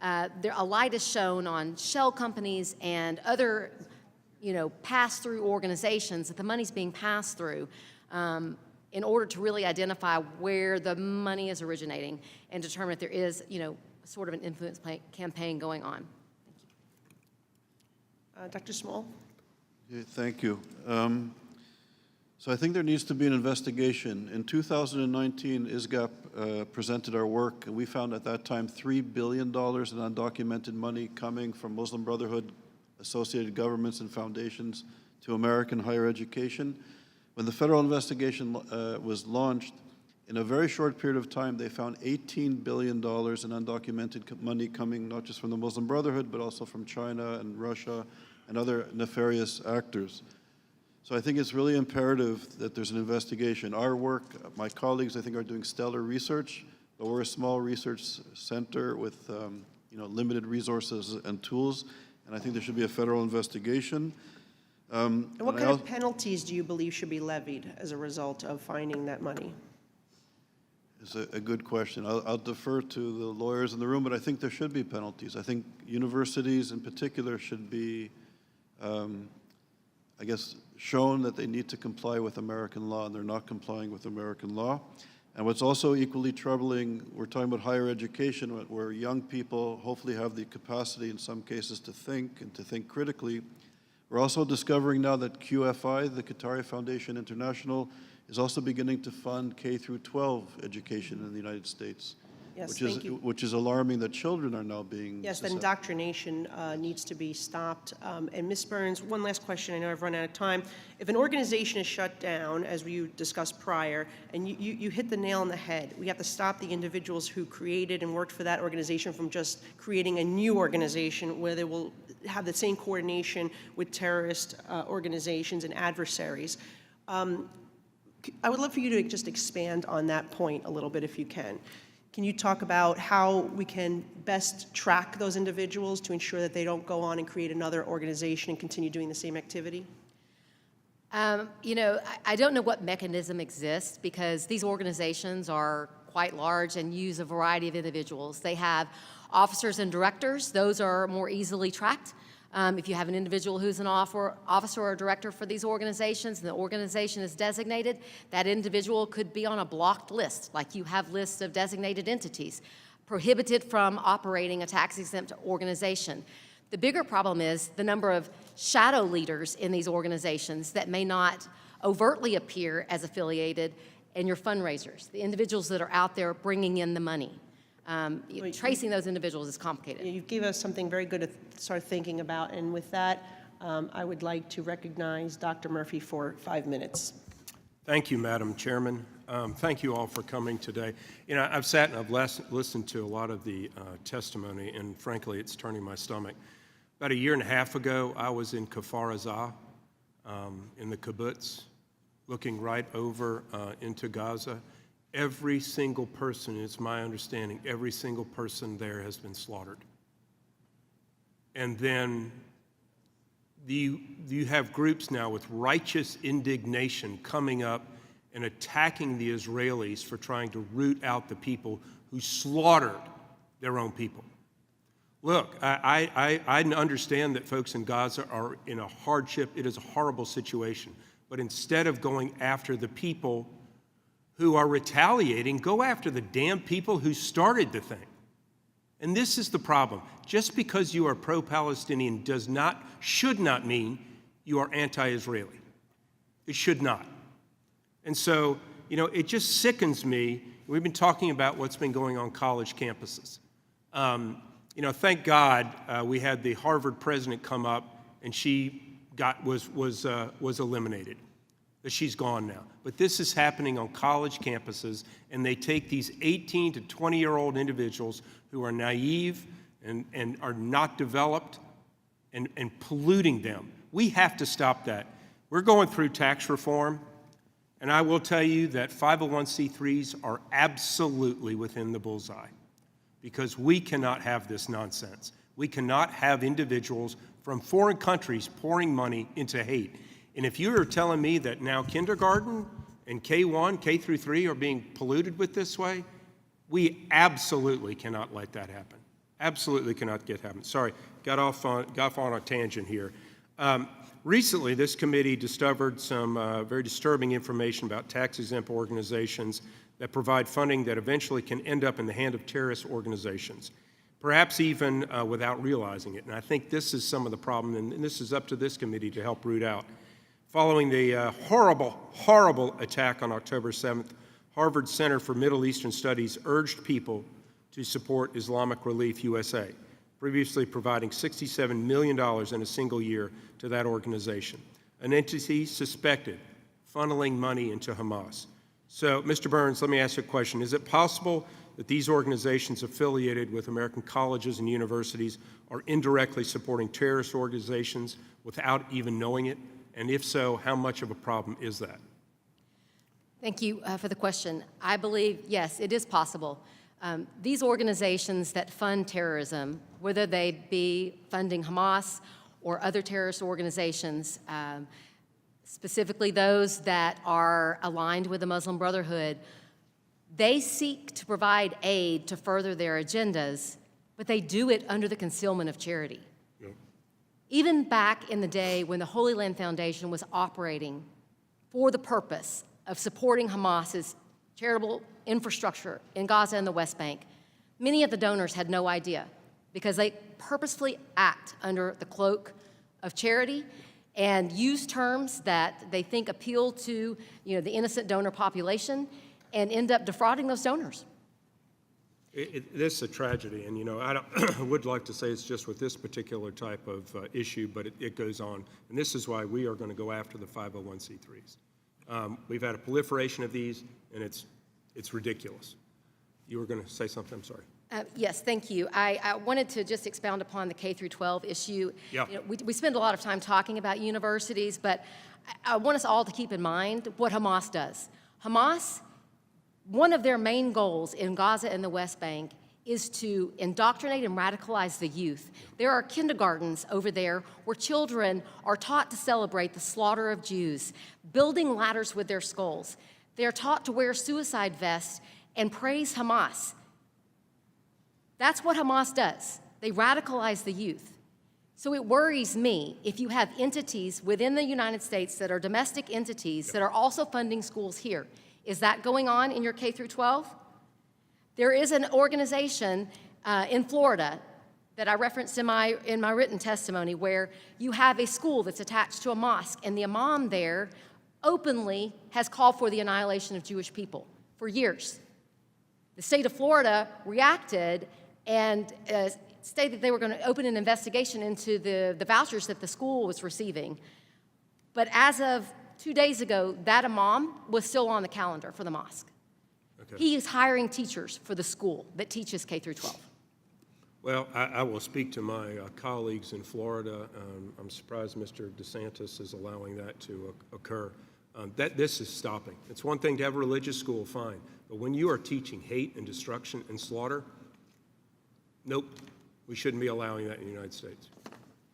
a light is shown on shell companies and other, pass-through organizations that the money's being passed through in order to really identify where the money is originating and determine if there is, sort of an influence campaign going on. Thank you. Dr. Small? Yeah, thank you. So I think there needs to be an investigation. In 2019, ISGAP presented our work, and we found at that time $3 billion in undocumented money coming from Muslim Brotherhood, associated governments and foundations to American higher education. When the federal investigation was launched, in a very short period of time, they found $18 billion in undocumented money coming not just from the Muslim Brotherhood, but also from China and Russia and other nefarious actors. So I think it's really imperative that there's an investigation. Our work, my colleagues, I think, are doing stellar research, but we're a small research center with limited resources and tools, and I think there should be a federal investigation. And what kind of penalties do you believe should be levied as a result of finding that money? It's a good question. I'll defer to the lawyers in the room, but I think there should be penalties. I think universities in particular should be, shown that they need to comply with American law, and they're not complying with American law. And what's also equally troubling, we're talking about higher education, where young people hopefully have the capacity in some cases to think and to think critically. We're also discovering now that QFI, the Qatari Foundation International, is also beginning to fund K through 12 education in the United States. Yes, thank you. Which is alarming that children are now being Yes, that susceptible. indoctrination needs to be stopped. And Ms. Burns, one last question. I know I've run out of time. If an organization is shut down, as you discussed prior, and you hit the nail on the head, we have to stop the individuals who created and worked for that organization from just creating a new organization where they will have the same coordination with terrorist organizations and adversaries. I would love for you to just expand on that point a little bit if you can. Can you talk about how we can best track those individuals to ensure that they don't go on and create another organization and continue doing the same activity? You know, I don't know what mechanism exists because these organizations are quite large and use a variety of individuals. They have officers and directors. Those are more easily tracked. If you have an individual who's an officer or director for these organizations and the organization is designated, that individual could be on a blocked list, like you have lists of designated entities, prohibited from operating a tax-exempt organization. The bigger problem is the number of shadow leaders in these organizations that may not overtly appear as affiliated in your fundraisers, the individuals that are out there bringing in the money. Tracing those individuals is complicated. You gave us something very good to start thinking about, and with that, I would like to recognize Dr. Murphy for 5 minutes. Thank you, Madam Chairman. Thank you all for coming today. You know, I've sat and I've listened to a lot of the testimony, and frankly, it's turning my stomach. About a year and a half ago, I was in Kfar Aza, in the kibbutz, looking right over into Gaza. Every single person, it's my understanding, every single person there has been slaughtered. And then you have groups now with righteous indignation coming up and attacking the Israelis for trying to root out the people who slaughtered their own people. Look, I understand that folks in Gaza are in a hardship. It is a horrible situation. But instead of going after the people who are retaliating, go after the damn people who started the thing. And this is the problem. Just because you are pro-Palestinian should not mean you are anti-Israeli. It should not. And so, you know, it just sickens me. We've been talking about what's been going on college campuses. You know, thank God we had the Harvard president come up and she was eliminated. That she's gone now. But this is happening on college campuses, and they take these 18 to 20-year-old individuals who are naive and are not developed and polluting them. We have to stop that. We're going through tax reform, and I will tell you that 501c3s are absolutely within the bullseye because we cannot have this nonsense. We cannot have individuals from foreign countries pouring money into hate. And if you are telling me that now kindergarten and K1, K through 3 are being polluted with this way, we absolutely cannot let that happen. Absolutely cannot get happen. Sorry, got off on a tangent here. Recently, this committee discovered some very disturbing information about tax-exempt organizations that provide funding that eventually can end up in the hand of terrorist organizations, perhaps even without realizing it. And I think this is some of the problem, and this is up to this committee to help root out. Following the horrible, horrible attack on October 7th, Harvard Center for Middle Eastern Studies urged people to support Islamic Relief USA, previously providing $67 million in a single year to that organization, an entity suspected funneling money into Hamas. So, Mr. Burns, let me ask you a question. Is it possible that these organizations affiliated with American colleges and universities are indirectly supporting terrorist organizations without even knowing it? And if so, how much of a problem is that? Thank you for the question. I believe, yes, it is possible. These organizations that fund terrorism, whether they be funding Hamas or other terrorist organizations, specifically those that are aligned with the Muslim Brotherhood, they seek to provide aid to further their agendas, but they do it under the concealment of charity. Even back in the day when the Holy Land Foundation was operating for the purpose of supporting Hamas's charitable infrastructure in Gaza and the West Bank, many of the donors had no idea because they purposefully act under the cloak of charity, and use terms that they think appeal to, the innocent donor population and end up defrauding those donors. This is a tragedy, and I would like to say it's just with this particular type of issue, but it goes on. And this is why we are going to go after the 501c3s. We've had a proliferation of these, and it's ridiculous. You were going to say something, I'm sorry. Yes, thank you. I wanted to just expound upon the K through 12 issue. Yeah. We spend a lot of time talking about universities, but I want us all to keep in mind what Hamas does. Hamas, one of their main goals in Gaza and the West Bank is to indoctrinate and radicalize the youth. There are kindergartens over there where children are taught to celebrate the slaughter of Jews, building ladders with their skulls. They're taught to wear suicide vests and praise Hamas. That's what Hamas does. They radicalize the youth. So it worries me if you have entities within the United States that are domestic entities that are also funding schools here. Is that going on in your K through 12? There is an organization in Florida that I referenced in my written testimony where you have a school that's attached to a mosque, and the imam there openly has called for the annihilation of Jewish people for years. The state of Florida reacted and stated they were going to open an investigation into the vouchers that the school was receiving. But as of 2 days ago, that imam was still on the calendar for the mosque. Okay. He is hiring teachers for the school that teaches K through 12. Well, I will speak to my colleagues in Florida. I'm surprised Mr. DeSantis is allowing that to occur. This is stopping. It's one thing to have a religious school, fine. But when you are teaching hate and destruction and slaughter, nope, we shouldn't be allowing that in the United States.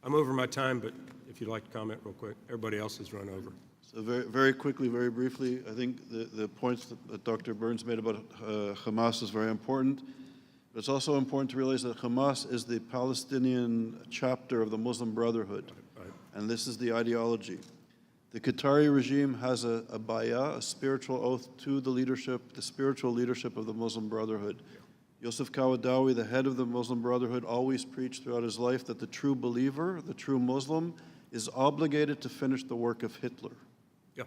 I'm over my time, but if you'd like to comment real quick, everybody else has run over. So very quickly, very briefly, I think the points that Dr. Burns made about Hamas is very important. But it's also important to realize that Hamas is the Palestinian chapter of the Muslim Brotherhood. Right. And this is the ideology. The Qatari regime has a bay'ah, a spiritual oath to the spiritual leadership of the Muslim Brotherhood. Yosef Kawadawi, the head of the Muslim Brotherhood, always preached throughout his life that the true believer, the true Muslim, is obligated to finish the work of Hitler. Yeah.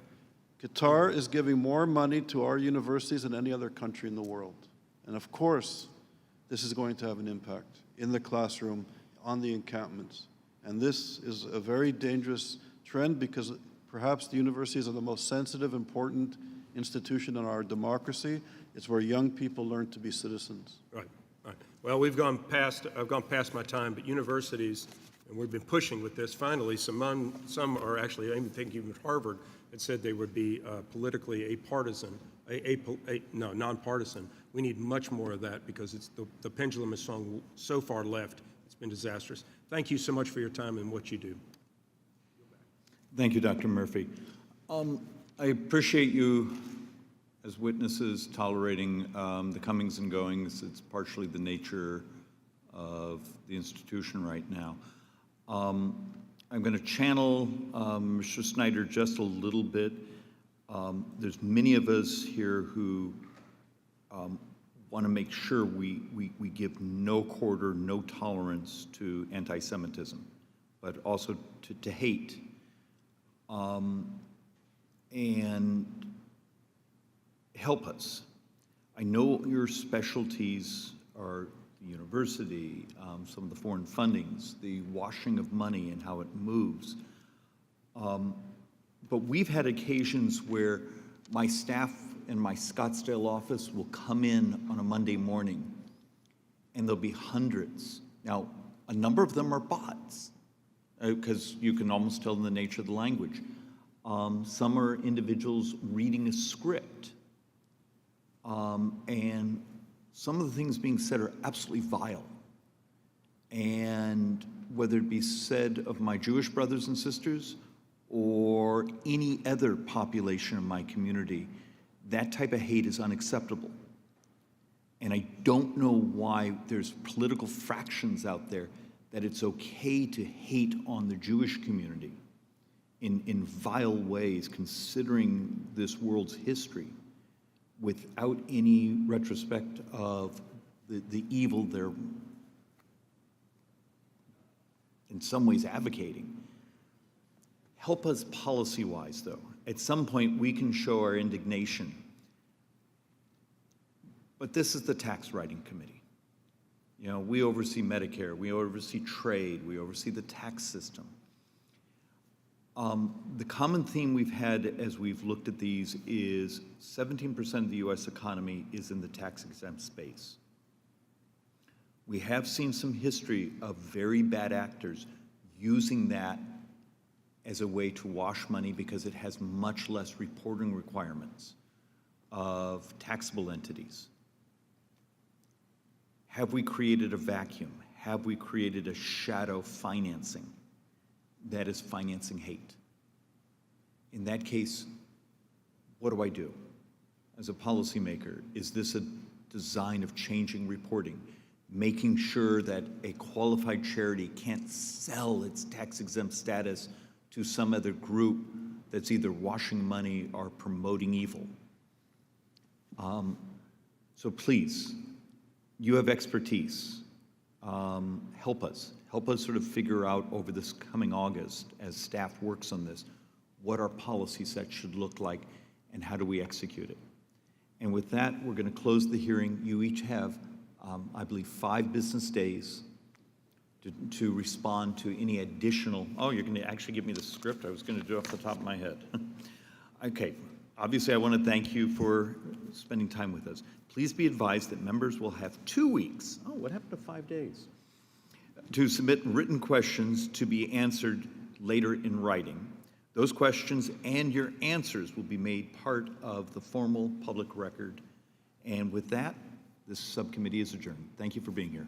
Qatar is giving more money to our universities than any other country in the world. And of course, this is going to have an impact in the classroom, on the encampments. And this is a very dangerous trend because perhaps the universities are the most sensitive, important institution in our democracy. It's where young people learn to be citizens. Right. Well, I've gone past my time, but universities, and we've been pushing with this, finally, some are actually, I even think even Harvard had said they would be politically nonpartisan. We need much more of that because the pendulum has swung so far left, it's been disastrous. Thank you so much for your time and what you do. Thank you, Dr. Murphy. I appreciate you as witnesses tolerating the comings and goings. It's partially the nature of the institution right now. I'm going to channel Mr. Snyder just a little bit. There's many of us here who want to make sure we give no quarter, no tolerance to anti-Semitism, but also to hate. And help us. I know your specialties are the university, some of the foreign fundings, the washing of money and how it moves. But we've had occasions where my staff in my Scottsdale office will come in on a Monday morning and there'll be hundreds. Now, a number of them are bots because you can almost tell in the nature of the language. Some are individuals reading a script. And some of the things being said are absolutely vile. And whether it be said of my Jewish brothers and sisters or any other population in my community, that type of hate is unacceptable. And I don't know why there's political fractions out there that it's okay to hate on the Jewish community in vile ways, considering this world's history, without any retrospect of the evil they're in some ways advocating. Help us policy-wise, though. At some point, we can show our indignation. But this is the tax writing committee. You know, we oversee Medicare, we oversee trade, we oversee the tax system. The common theme we've had as we've looked at these is 17% of the US economy is in the tax-exempt space. We have seen some history of very bad actors using that as a way to wash money because it has much less reporting requirements of taxable entities. Have we created a vacuum? Have we created a shadow financing that is financing hate? In that case, what do I do? As a policymaker, is this a design of changing reporting, making sure that a qualified charity can't sell its tax-exempt status to some other group that's either washing money or promoting evil? So please, you have expertise. Help us. Help us sort of figure out over this coming August, as staff works on this, what our policy set should look like and how do we execute it. And with that, we're going to close the hearing. You each have, I believe, 5 business days to respond to any additional, oh, you're going to actually give me the script? I was going to do it off the top of my head. Okay, obviously I want to thank you for spending time with us. Please be advised that members will have 2 weeks, oh, what happened to 5 days? To submit written questions to be answered later in writing. Those questions and your answers will be made part of the formal public record. And with that, this subcommittee is adjourned. Thank you for being here.